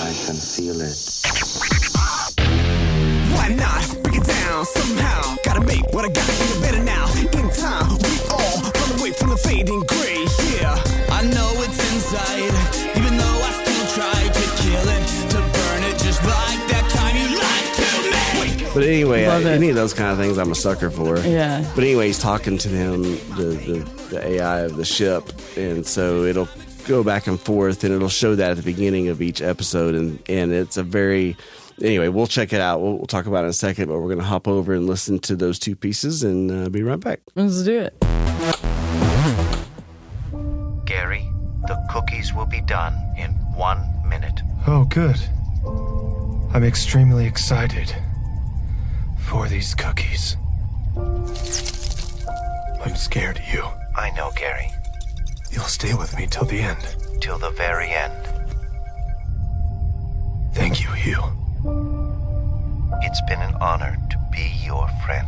Speaker 9: I can feel it.
Speaker 8: Why not break it down somehow? Gotta make what I got even better now. In time, we all run away from the fading gray. Yeah, I know it's inside, even though I still try to kill it, to burn it just like that time you lied to me.
Speaker 4: But anyway, any of those kind of things I'm a sucker for.
Speaker 1: Yeah.
Speaker 4: But anyway, he's talking to him, the AI of the ship, and so it'll go back and forth, and it'll show that at the beginning of each episode, and it's a very... Anyway, we'll check it out. We'll talk about it in a second, but we're going to hop over and listen to those two pieces and be right back.
Speaker 1: Let's do it.
Speaker 9: Gary, the cookies will be done in 1 minute.
Speaker 12: Oh, good. I'm extremely excited for these cookies. I'm scared of you.
Speaker 9: I know, Gary.
Speaker 12: You'll stay with me till the end.
Speaker 9: Till the very end.
Speaker 12: Thank you, Hugh.
Speaker 9: It's been an honor to be your friend.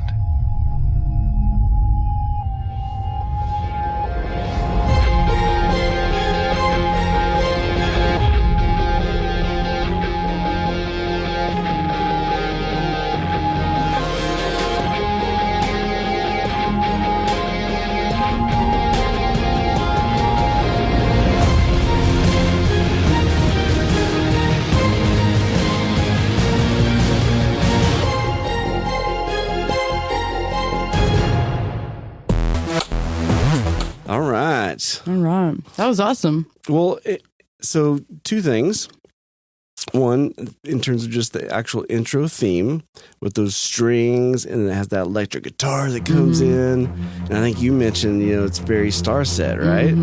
Speaker 4: All right.
Speaker 1: That was awesome.
Speaker 4: Well, so two things. One, in terms of just the actual intro theme with those strings, and it has that electric guitar that comes in. And I think you mentioned, you know, it's very Star Set, right?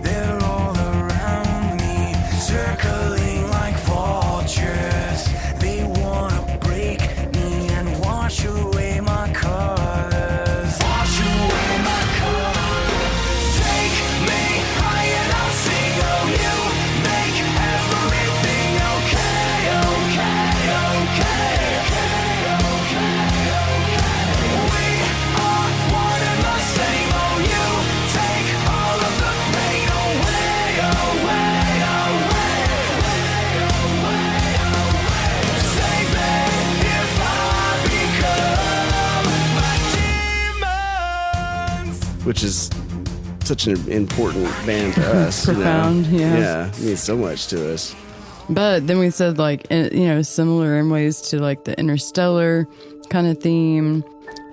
Speaker 8: They're all around me, circling like vultures. They wanna break me and wash away my colors. Wash away my colors. Take me high and I'll sing. Oh, you make
Speaker 4: which is such an important band to us.
Speaker 1: Profound,
Speaker 4: Yeah, it means so much to us.
Speaker 1: But then we said, like, similar in ways to, like, the interstellar kind of theme,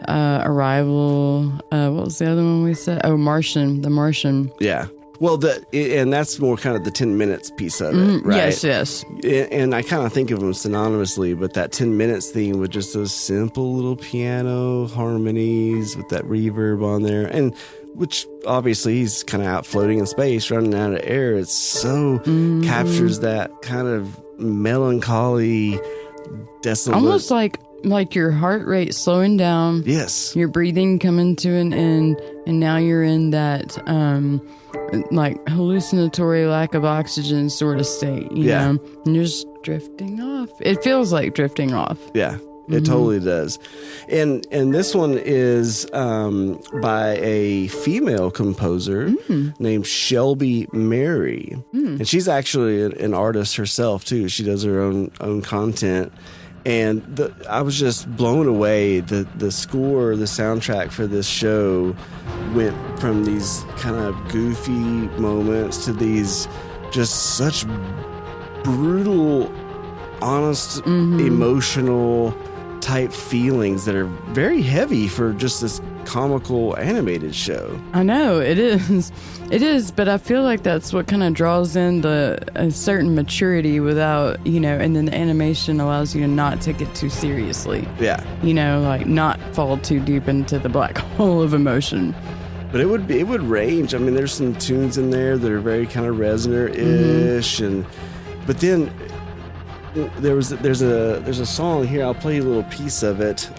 Speaker 1: Arrival. What was the other one we said? Oh, Martian, The Martian.
Speaker 4: Yeah. Well, and that's more kind of the 10 minutes piece of it, right?
Speaker 1: Yes.
Speaker 4: And I kind of think of them synonymously, but that 10 minutes theme with just those simple little piano harmonies with that reverb on there, and which obviously he's kind of out floating in space, running out of air. It so captures that kind of melancholy, desolate.
Speaker 1: Almost like your heart rate slowing down.
Speaker 4: Yes.
Speaker 1: Your breathing coming to an end, and now you're in that like hallucinatory lack of oxygen sort of state, you know? And you're just drifting off. It feels like drifting off.
Speaker 4: Yeah. It totally does. And this one is by a female composer named Shelby Mary. And she's actually an artist herself, too. She does her own content. And I was just blown away. The score, the soundtrack for this show went from these kind of goofy moments to these just such brutal, honest, emotional type feelings that are very heavy for just this comical animated show.
Speaker 1: I know, it is. It is, but I feel like that's what kind of draws in a certain maturity without, and then the animation allows you to not take it too seriously.
Speaker 4: Yeah.
Speaker 1: Like not fall too deep into the black hole of emotion.
Speaker 4: But it would range. I mean, there's some tunes in there that are very kind of Reznor-ish, but then there's a song here. I'll play you a little piece of it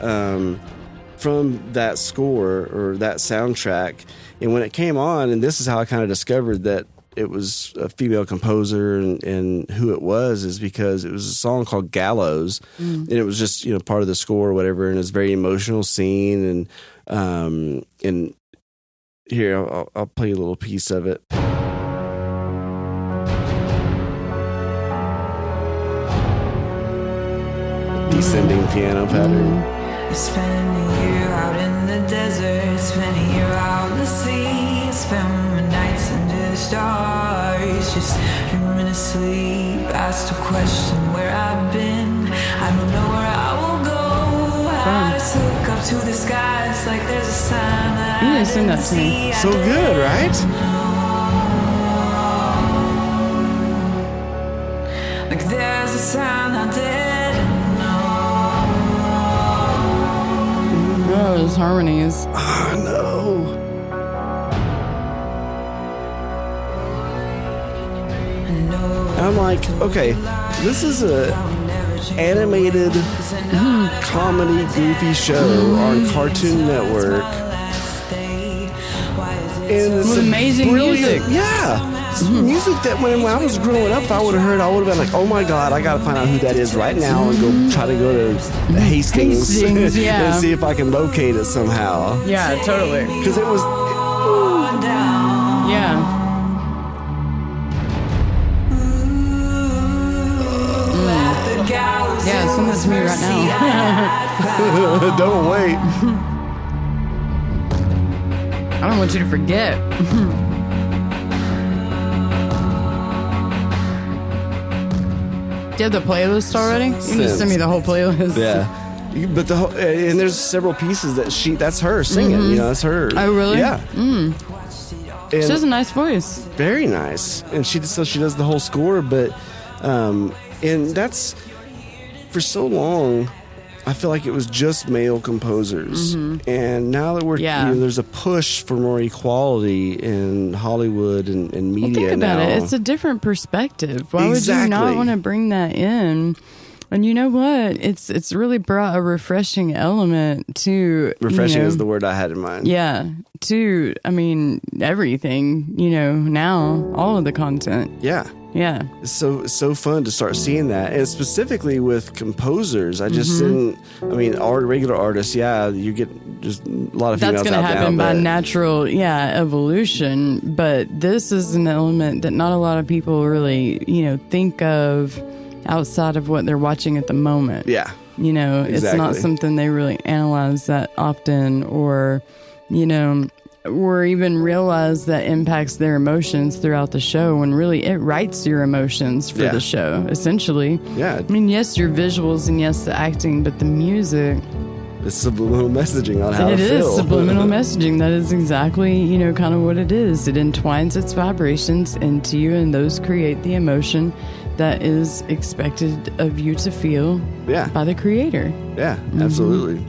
Speaker 4: from that score or that soundtrack. And when it came on, and this is how I kind of discovered that it was a female composer and who it was, is because it was a song called Gallows, and it was just part of the score or whatever, and it's a very emotional scene. And here I'll play you a little piece of it. Descending piano pattern.
Speaker 8: Spend a year out in the desert, spend a year out in the sea, spend my nights under the stars, just dreaming of sleep. Asked a question where I've been, I don't know where I will go. I just look up to the skies like there's a sign that
Speaker 1: you sing that to me.
Speaker 4: So good, right?
Speaker 8: Like there's a sound I didn't
Speaker 1: know. Those harmonies.
Speaker 4: Oh, no. And I'm like, okay, this is a animated comedy goofy show on Cartoon Network. And it's
Speaker 1: with amazing music.
Speaker 4: Yeah. Music that when I was growing up, if I would have heard, I would have been like, oh my God, I got to find out who that is right now and go try to go to Hastings
Speaker 1: yeah.
Speaker 4: and see if I can locate it somehow.
Speaker 1: Yeah, totally.
Speaker 4: Because it was...
Speaker 1: Yeah. Yeah, sing this to me right now.
Speaker 4: Don't wait.
Speaker 1: I don't want you to forget. Do you have the playlist already? You can just send me the whole playlist.
Speaker 4: Yeah. But and there's several pieces that's her singing, that's her.
Speaker 1: Oh, really?
Speaker 4: Yeah.
Speaker 1: She has a nice voice.
Speaker 4: Very nice. And she does the whole score, but, and that's, for so long, I feel like it was just male composers. And now that there's a push for more equality in Hollywood and media
Speaker 1: think about
Speaker 4: now.
Speaker 1: it. It's a different perspective. Why would you not want to bring that in? And you know what? It's really brought a refreshing element to...
Speaker 4: Refreshing is the word I had in mind.
Speaker 1: Yeah. To, everything, now, all of the content.
Speaker 4: Yeah.
Speaker 1: Yeah.
Speaker 4: It's so fun to start seeing that. And specifically with composers, I just didn't... regular artists, you get just a lot of females out there.
Speaker 1: That's going to happen by natural, evolution. But this is an element that not a lot of people really, think of outside of what they're watching at the moment.
Speaker 4: Yeah.
Speaker 1: It's not something they really analyze that often or, or even realize that impacts their emotions throughout the show, when really it writes your emotions for the show, essentially.
Speaker 4: Yeah.
Speaker 1: I mean, yes, your visuals and yes, the acting, but the music...
Speaker 4: It's subliminal messaging on how to feel.
Speaker 1: It is subliminal messaging. That is exactly, kind of what it is. It entwines its vibrations into you, and those create the emotion that is expected of you to feel by the creator.
Speaker 4: Yeah, absolutely.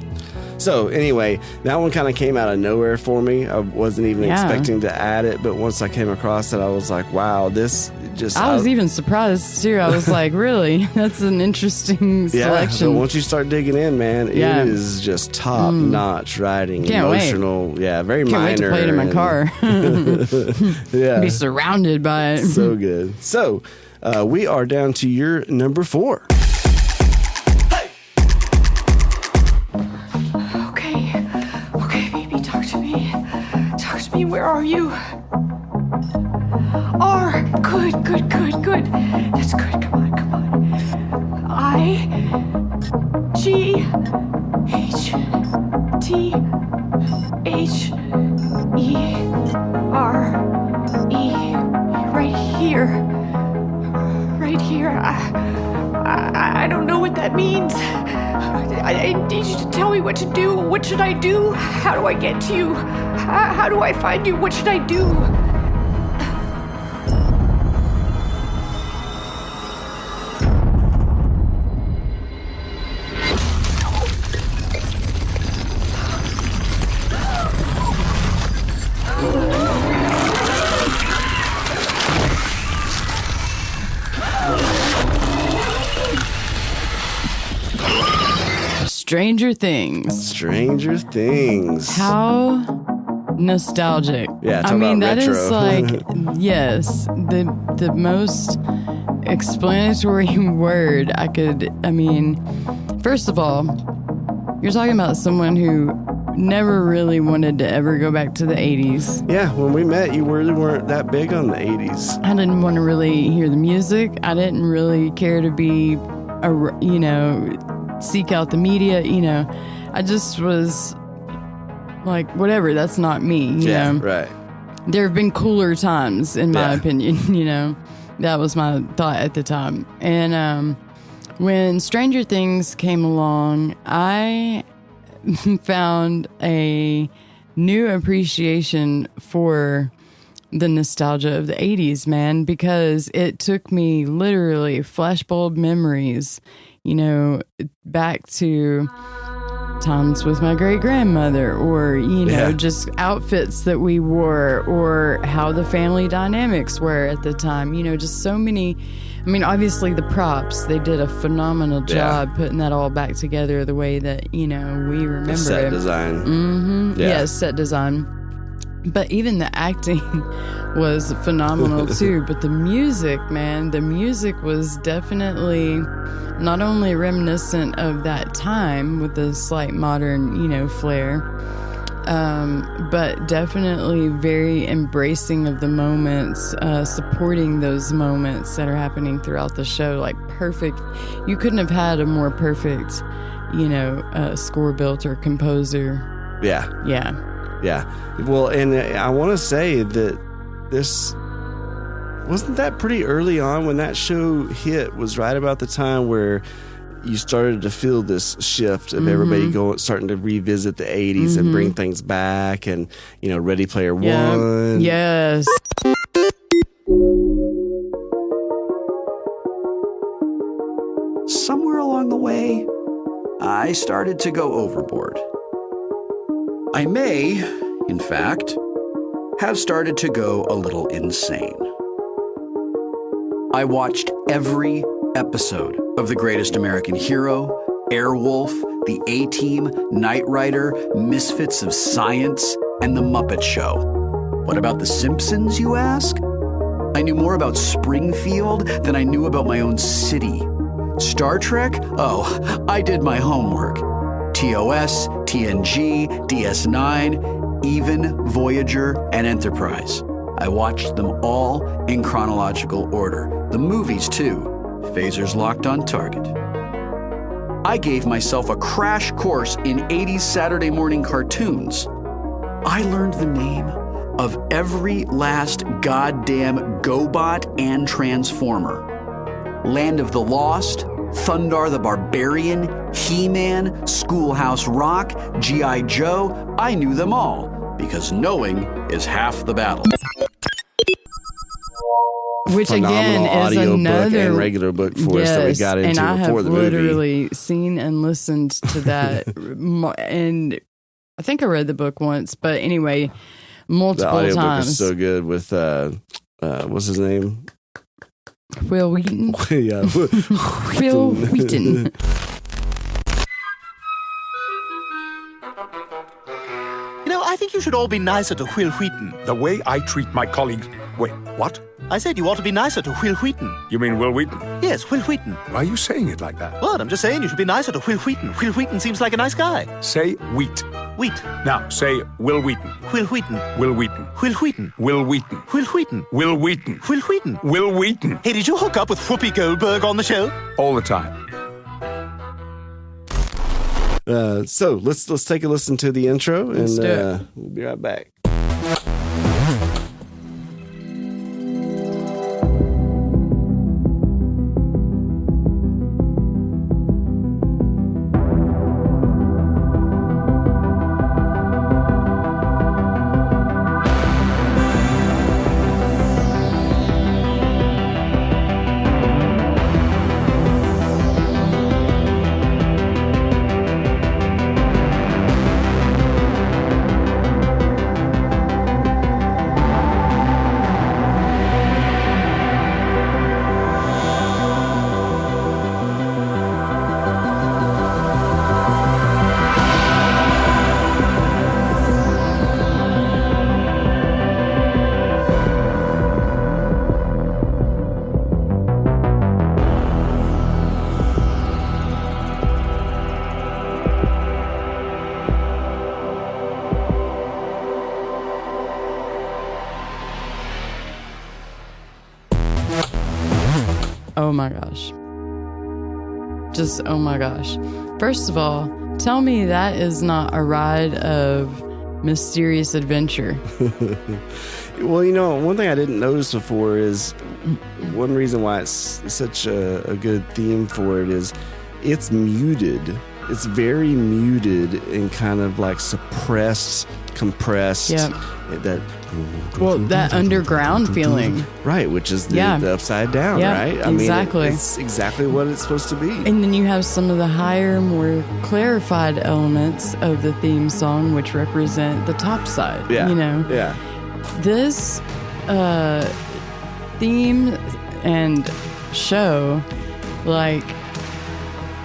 Speaker 4: So anyway, that one kind of came out of nowhere for me. I wasn't even expecting to add it, but once I came across it, I was like, wow, this just...
Speaker 1: I was even surprised, too. I was like, really? That's an interesting selection.
Speaker 4: But once you start digging in, man, it is just top-notch writing.
Speaker 1: Can't
Speaker 4: emotional.
Speaker 1: Wait.
Speaker 4: Yeah, very
Speaker 1: Can't
Speaker 4: minor.
Speaker 1: Wait to play it in my car. Be surrounded by it.
Speaker 4: So good. So, we are down to your number 4.
Speaker 10: Where are you? R. Good. That's good. Come on. I. G. H. T. H. E. R. E. Right here. I don't know what that means. I need you to tell me what to do. What should I do? How do I get to you? How do I find you? What should I do?
Speaker 1: Stranger Things. How nostalgic.
Speaker 4: Yeah,
Speaker 1: I mean, that
Speaker 4: retro.
Speaker 1: is like, yes, the most explanatory word I could. I mean, first of all, you're talking about someone who never really wanted to ever go back to the 80s.
Speaker 4: Yeah, when we met, you really weren't that big on the 80s.
Speaker 1: I didn't want to really hear the music. I didn't really care to be, seek out the media. I just was like, whatever, that's not me. You know?
Speaker 4: Right.
Speaker 1: There have been cooler times, in my opinion. That was my thought at the time. And when Stranger Things came along, I found a new appreciation for the nostalgia of the 80s, man, because it took me literally flashbulb memories, back to times with my great grandmother, or just outfits that we wore, or how the family dynamics were at the time. Just so many. I mean, obviously the props, they did a phenomenal job putting that all back together the way that we remember
Speaker 4: the set
Speaker 1: it.
Speaker 4: Design.
Speaker 1: Mm-hmm. Yeah, set design. But even the acting was phenomenal too. But the music, man, was definitely not only reminiscent of that time with the slight modern, flair, but definitely very embracing of the moments, supporting those moments that are happening throughout the show. Like perfect. You couldn't have had a more perfect, score built or composer.
Speaker 4: Yeah.
Speaker 1: Yeah.
Speaker 4: Yeah. Well, and I want to say that this wasn't that pretty early on when that show hit, was right about the time where you started to feel this shift of everybody starting to revisit the 80s and bring things back, and Ready Player One.
Speaker 1: Yes.
Speaker 13: Somewhere along the way, I started to go overboard. I may, in fact, have started to go a little insane. I watched every episode of The Greatest American Hero, Airwolf, The A-Team, Knight Rider, Misfits of Science, and The Muppet Show. What about The Simpsons, you ask? I knew more about Springfield than I knew about my own city. Star Trek? Oh, I did my homework. TOS, TNG, DS9, even Voyager and Enterprise. I watched them all in chronological order. The movies, too. Phasers locked on target. I gave myself a crash course in 80s Saturday morning cartoons. I learned the name of every last goddamn GoBot and Transformer. Land of the Lost, Thundar the Barbarian, He-Man, Schoolhouse Rock, G.I. Joe. I knew them all, because knowing is half the battle.
Speaker 1: Which again is
Speaker 4: audio
Speaker 1: another
Speaker 4: book and regular book for us that we got into before the movie.
Speaker 1: And I have literally seen and listened to that, and I think I read the book once, but anyway, multiple times.
Speaker 4: The audiobook is so good with what's his name?
Speaker 1: Will Wheaton.
Speaker 4: Yeah,
Speaker 1: Will Wheaton.
Speaker 14: You know, I think you should all be nicer to Will Wheaton.
Speaker 15: The way I treat my colleagues. Wait, what?
Speaker 14: I said you ought to be nicer to Will Wheaton.
Speaker 15: You mean Will Wheaton?
Speaker 14: Yes, Will Wheaton.
Speaker 15: Why are you saying it like that?
Speaker 14: What? I'm just saying you should be nicer to Will Wheaton. Will Wheaton seems like a nice guy.
Speaker 15: Say wheat.
Speaker 14: Wheat.
Speaker 15: Now, say Will Wheaton.
Speaker 14: Will Wheaton.
Speaker 15: Will Wheaton.
Speaker 14: Will Wheaton.
Speaker 15: Will Wheaton.
Speaker 14: Will Wheaton.
Speaker 15: Will Wheaton.
Speaker 14: Will Wheaton.
Speaker 15: Will Wheaton.
Speaker 14: Hey, did you hook up with Whoopi Goldberg on the show?
Speaker 15: All the time.
Speaker 4: So let's take a listen to the intro, and we'll be right back.
Speaker 1: Oh my gosh. Just, oh my gosh. First of all, tell me that is not a ride of mysterious adventure.
Speaker 4: Well, you know, one thing I didn't notice before is one reason why it's such a good theme for it is it's muted. It's very muted and kind of like suppressed, compressed.
Speaker 1: Yep.
Speaker 4: That
Speaker 1: underground feeling.
Speaker 4: Right, which is the upside down, right? I
Speaker 1: exactly.
Speaker 4: mean, it's exactly what it's supposed to be.
Speaker 1: And then you have some of the higher, more clarified elements of the theme song, which represent the top side.
Speaker 4: Yeah.
Speaker 1: You know?
Speaker 4: Yeah.
Speaker 1: This theme and show, like,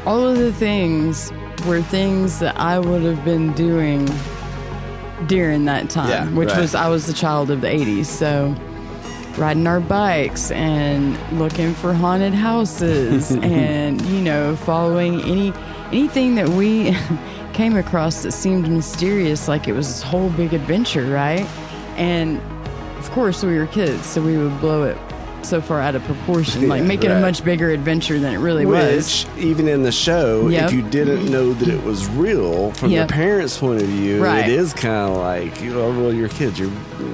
Speaker 1: all of the things were things that I would have been doing during that time, which was, I was the child of the 80s. So riding our bikes and looking for haunted houses and, you know, following anything that we came across that seemed mysterious, like it was this whole big adventure, right? And of course we were kids, so we would blow it so far out of proportion, like make it a much bigger adventure than it really was.
Speaker 4: Even in the show, if you didn't know that it was real, from the parents' point of view, it is kind of like, well, you're kids. You're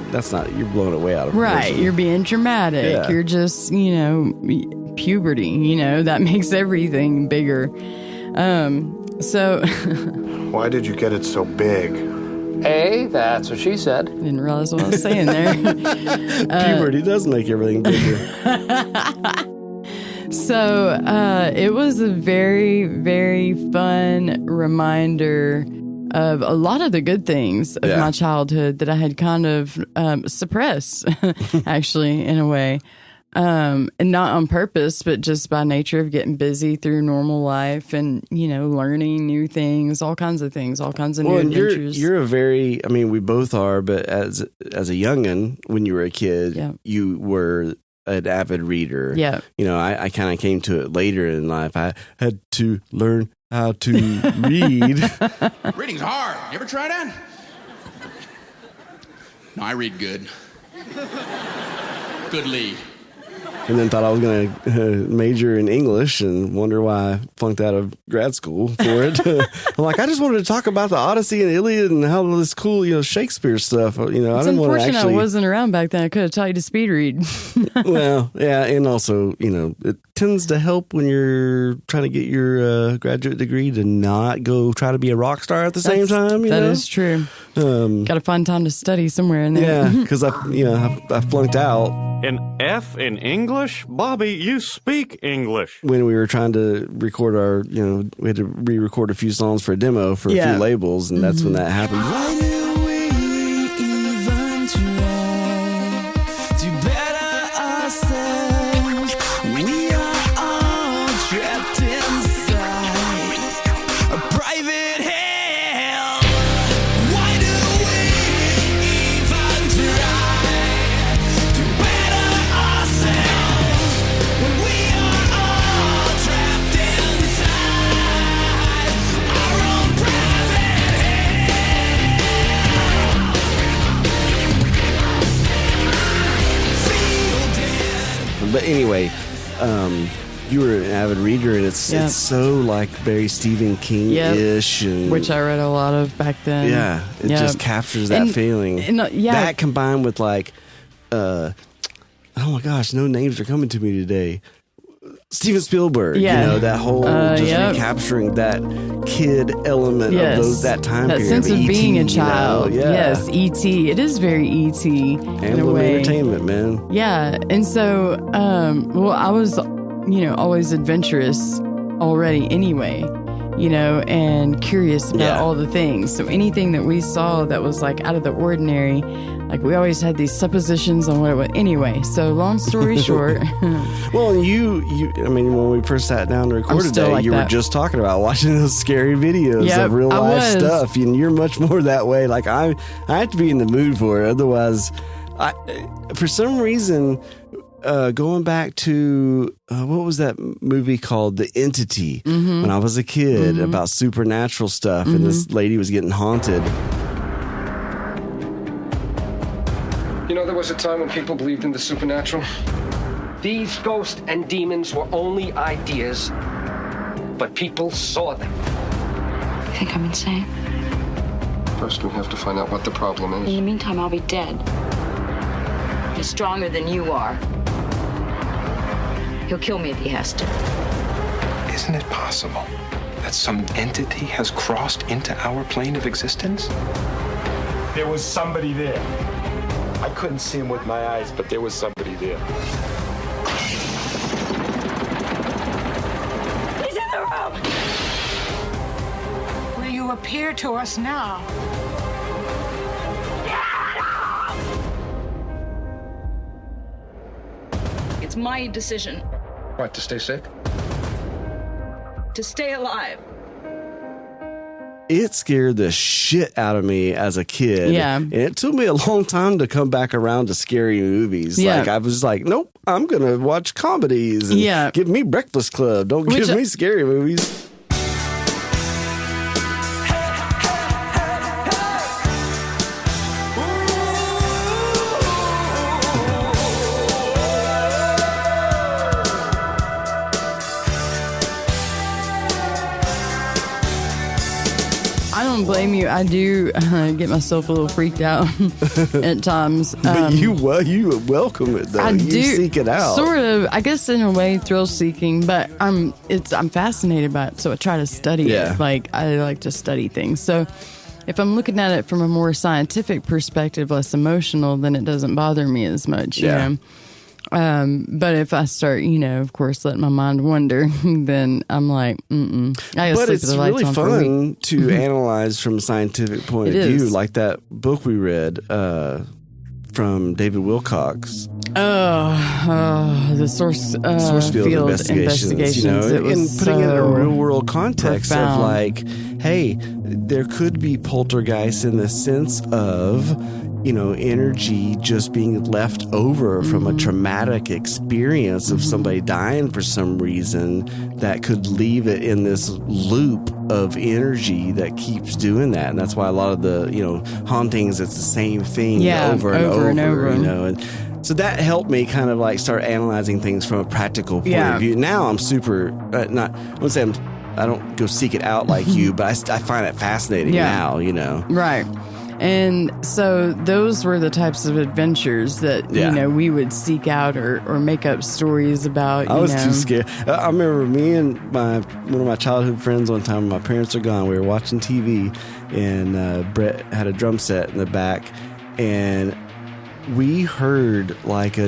Speaker 4: blowing it way out of proportion. Right,
Speaker 1: you're being dramatic. Yeah. You're just, you know, puberty. You know, that makes everything bigger. So,
Speaker 16: why did you get it so big?
Speaker 24: Hey, that's what she said.
Speaker 1: Didn't realize what I was saying there.
Speaker 4: Puberty does make everything bigger.
Speaker 1: So it was a very, very fun reminder of a lot of the good things of my childhood that I had kind of suppressed, actually, in a way. And not on purpose, but just by nature of getting busy through normal life and, you know, learning new things, all kinds of things, all kinds of new adventures.
Speaker 4: You're a very, I mean, we both are, but as a youngin', when you were a kid, you were an avid reader.
Speaker 1: Yeah.
Speaker 4: You know, I kind of came to it later in life. I had to learn how to read.
Speaker 25: Reading's hard. You ever try that? No, I read good. Good lead.
Speaker 4: and then thought I was going to major in English and wonder why I flunked out of grad school for it. I'm like, I just wanted to talk about the Odyssey and Iliad and how this cool, Shakespeare stuff.
Speaker 1: It's
Speaker 4: I didn't want to actually.
Speaker 1: I wasn't around back then. I could have taught you to speed read.
Speaker 4: Well, yeah, and also, it tends to help when you're trying to get your graduate degree to not go try to be a rock star at the same time.
Speaker 1: That is true. Got to find time to study somewhere in there.
Speaker 4: Yeah, because I flunked out.
Speaker 11: An F in English? Bobby, you speak English.
Speaker 4: When we were trying to record our, we had to re-record a few songs for a demo for a few labels, and that's when that happened.
Speaker 8: Why do we even try to better ourselves? We are all trapped inside a private hell. Why do we even try to better ourselves when we are all trapped inside our own private hell?
Speaker 4: But anyway, you were an avid reader, and it's so like very Stephen King-ish,
Speaker 1: which I read a lot of back then.
Speaker 4: Yeah, it just captures that feeling. That combined with like, oh my gosh, no names are coming to me today. Steven Spielberg, that whole recapturing that kid element of that time period.
Speaker 1: That sense of being a child.
Speaker 4: Yes,
Speaker 1: E.T. It is very E.T.
Speaker 4: Emblem entertainment, man.
Speaker 1: Yeah, and so, I was, always adventurous already anyway, and curious about all the things. So anything that we saw that was like out of the ordinary, like we always had these suppositions on what it was. Anyway, so long story short.
Speaker 4: Well, when we first sat down to record today, like you were just talking about watching those scary videos of real life stuff. And you're much more that way. Like I have to be in the mood for it. Otherwise, for some reason, going back to what was that movie called, The Entity, when I was a kid, about supernatural stuff, and this lady was getting haunted.
Speaker 17: There was a time when people believed in the supernatural. These ghosts and demons were only ideas, but people saw them.
Speaker 19: You think I'm insane?
Speaker 17: First, we have to find out what the problem is.
Speaker 19: In the meantime, I'll be dead. He's stronger than you are. He'll kill me if he has to.
Speaker 20: Isn't it possible that some entity has crossed into our plane of existence?
Speaker 21: There was somebody there. I couldn't see him with my eyes, but there was somebody there.
Speaker 10: He's in the room! Will you appear to us now?
Speaker 19: It's my decision
Speaker 17: What, to stay sick?
Speaker 19: to stay alive.
Speaker 4: It scared the shit out of me as a kid.
Speaker 1: Yeah.
Speaker 4: And it took me a long time to come back around to scary movies.
Speaker 1: Yeah.
Speaker 4: Like, I was like, nope, I'm going to watch comedies. And give me Breakfast Club. Don't give me scary movies.
Speaker 1: I don't blame you. I do get myself a little freaked out at times.
Speaker 4: But you welcome it, though.
Speaker 1: I do
Speaker 4: seek it out.
Speaker 1: Sort of, I guess, in a way, thrill seeking. But I'm fascinated by it, so I try to study it. Like I like to study things. So if I'm looking at it from a more scientific perspective, less emotional, then it doesn't bother me as much. You know? But if I start, of course, letting my mind wander, then I'm like, I gotta
Speaker 4: but
Speaker 1: sleep
Speaker 4: it's
Speaker 1: with the lights
Speaker 4: really
Speaker 1: on for a week.
Speaker 4: fun to analyze from a scientific point of view, like that book we read from David Wilcox.
Speaker 1: The source field investigations.
Speaker 4: And putting it in a real world context
Speaker 1: profound.
Speaker 4: of like, hey, there could be poltergeists in the sense of, energy just being left over from a traumatic experience of somebody dying for some reason that could leave it in this loop of energy that keeps doing that. And that's why a lot of the, hauntings, it's the same thing over and over. And So that helped me kind of like start analyzing things from a practical point of view. Now I'm super, I wouldn't say I don't go seek it out like you, but I find it fascinating now, you know.
Speaker 1: Right. And so those were the types of adventures that, you know, we would seek out or make up stories about.
Speaker 4: I was too scared. I remember me and one of my childhood friends one time when my parents are gone, we were watching TV and Brett had a drum set in the back and we heard like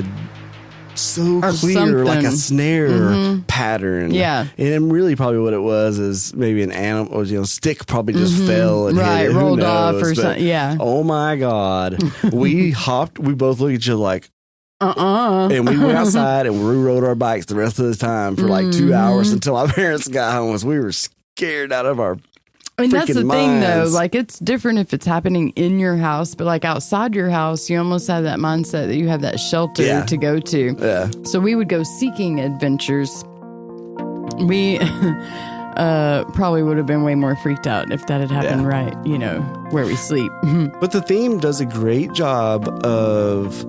Speaker 4: clear, like a snare pattern.
Speaker 1: Yeah.
Speaker 4: And really probably what it was is maybe an animal, or, stick probably just fell and hit it.
Speaker 1: Rolled off or something. Yeah.
Speaker 4: Oh my God. We both looked at each other like, and we went outside and we rode our bikes the rest of the time for like 2 hours until our parents got home. We were scared out of our
Speaker 1: And that's the
Speaker 4: minds.
Speaker 1: thing, though. Like, it's different if it's happening in your house, but like outside your house, you almost have that mindset that you have that shelter to go to.
Speaker 4: Yeah.
Speaker 1: So we would go seeking adventures. We probably would have been way more freaked out if that had happened right, where we sleep.
Speaker 4: But the theme does a great job of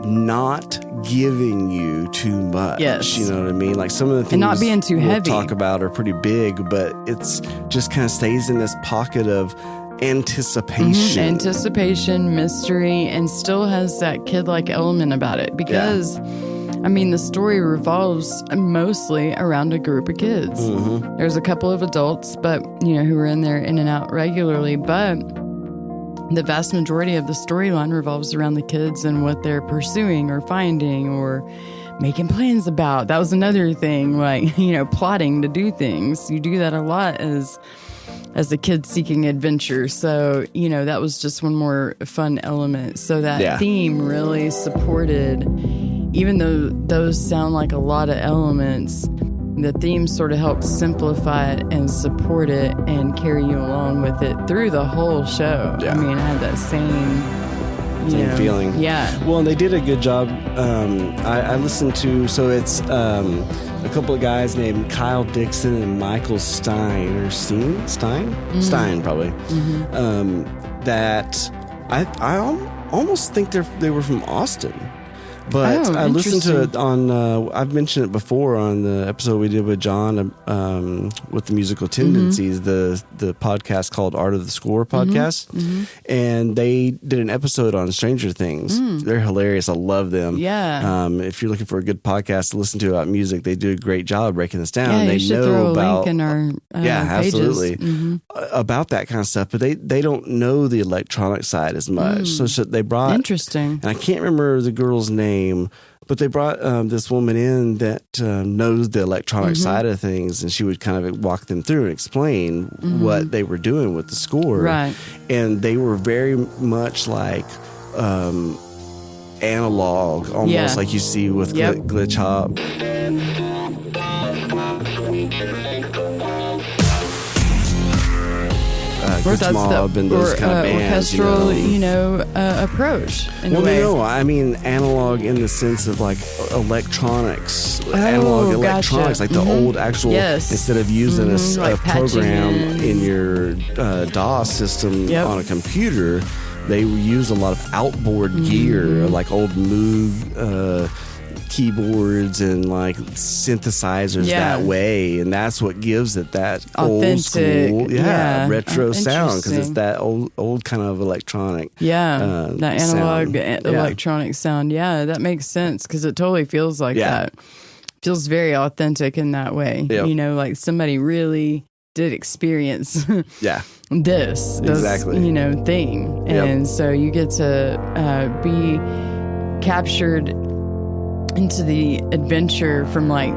Speaker 4: not giving you too much.
Speaker 1: Yes.
Speaker 4: You know what I mean? Like some of the things
Speaker 1: and not being too
Speaker 4: we'll
Speaker 1: heavy.
Speaker 4: talk about are pretty big, but it's just kind of stays in this pocket of anticipation.
Speaker 1: Anticipation, mystery, and still has that kid-like element about it because, I mean, the story revolves mostly around a group of kids. There's a couple of adults, but, who are in there in and out regularly, but the vast majority of the storyline revolves around the kids and what they're pursuing or finding or making plans about. That was another thing, like, plotting to do things. You do that a lot as a kid seeking adventure. So, that was just one more fun element. So that theme really supported, even though those sound like a lot of elements, the theme sort of helped simplify it and support it and carry you along with it through the whole show. I mean, I had that same
Speaker 4: feeling.
Speaker 1: Yeah.
Speaker 4: Well, and they did a good job. I listened to, so it's a couple of guys named Kyle Dixon and Michael Stein, or Stein? Stein, probably. That I almost think they were from Austin. But I listened to it on, I've mentioned it before on the episode we did with John with the musical tendencies, the podcast called Art of the Score podcast. And they did an episode on Stranger Things. They're hilarious. I love them.
Speaker 1: Yeah.
Speaker 4: If you're looking for a good podcast to listen to about music, they do a great job breaking this down.
Speaker 1: Yeah,
Speaker 4: they
Speaker 1: you should
Speaker 4: know
Speaker 1: throw a
Speaker 4: about,
Speaker 1: link in our pages.
Speaker 4: Absolutely. About that kind of stuff. But they don't know the electronic side as much. So they brought...
Speaker 1: Interesting.
Speaker 4: And I can't remember the girl's name, but they brought this woman in that knows the electronic side of things, and she would kind of walk them through and explain what they were doing with the score.
Speaker 1: Right.
Speaker 4: And they were very much like analog, almost like you see with Glitch Hop. Mob and those kind of bands,
Speaker 1: orchestral, approach.
Speaker 4: No, I mean analog in the sense of like electronics, analog electronics, like the old actual. Instead of using a program in your DOS system on a computer, they use a lot of outboard gear, like old Moog keyboards and like synthesizers that way, and that's what gives it that
Speaker 1: authentic,
Speaker 4: old school, retro sound, because it's that old kind of electronic,
Speaker 1: that analog electronic sound. Yeah, that makes sense because it totally feels like that. Feels very authentic in that way. Like somebody really did experience this thing, and so you get to be captured into the adventure from like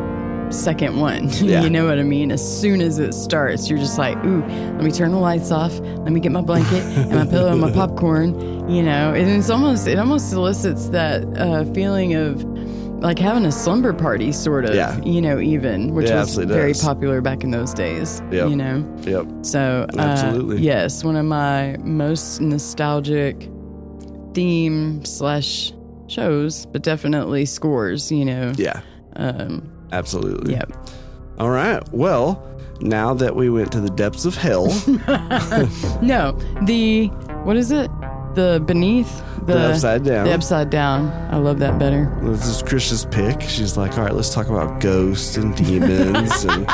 Speaker 1: second one. You know what I mean? As soon as it starts, you're just like, ooh, let me turn the lights off, let me get my blanket and my pillow and my popcorn, and it almost elicits that feeling of like having a slumber party sort of, even, which was very popular back in those days. So
Speaker 4: absolutely.
Speaker 1: Yes, one of my most nostalgic theme / shows, but definitely scores,
Speaker 4: absolutely.
Speaker 1: Yep.
Speaker 4: All right. Well, now that we went to the depths of hell.
Speaker 1: No, what is it? the beneath.
Speaker 4: The upside down.
Speaker 1: The upside down. I love that better.
Speaker 4: This is Krish's pick. She's like, all right, let's talk about ghosts and demons. and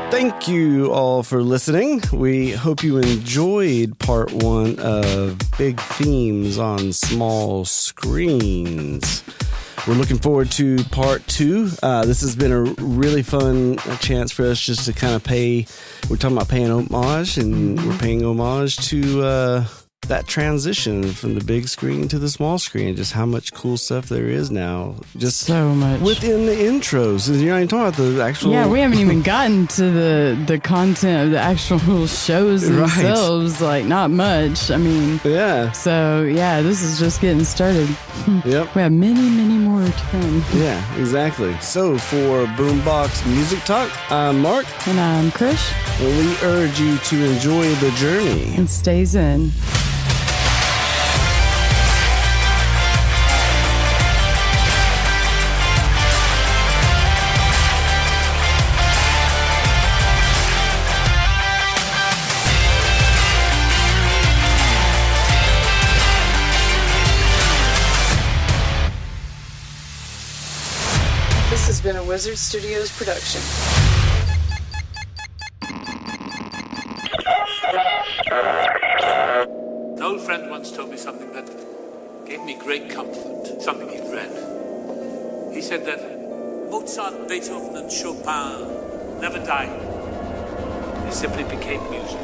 Speaker 4: Thank you all for listening. We hope you enjoyed part 1 of Big Themes on Small Screens. We're looking forward to part 2. This has been a really fun chance for us just to kind of we're talking about paying homage, and we're paying homage to that transition from the big screen to the small screen, just how much cool stuff there is now. Just
Speaker 1: so much
Speaker 4: within the intros. You're not even talking about the actual.
Speaker 1: Yeah, we haven't even gotten to the content of the actual shows themselves. Like, not much. I mean,
Speaker 4: yeah.
Speaker 1: So yeah, this is just getting started.
Speaker 4: Yep.
Speaker 1: We have many more to come.
Speaker 4: Yeah, exactly. So for Boombox Music Talk, I'm Mark.
Speaker 1: And I'm Krish.
Speaker 4: And we urge you to enjoy the journey.
Speaker 1: And stay zen. This has been a Wizard Studios production.
Speaker 3: An old friend once told me something that gave me great comfort, something he'd read. He said that Mozart, Beethoven, and Chopin never died. They simply became music.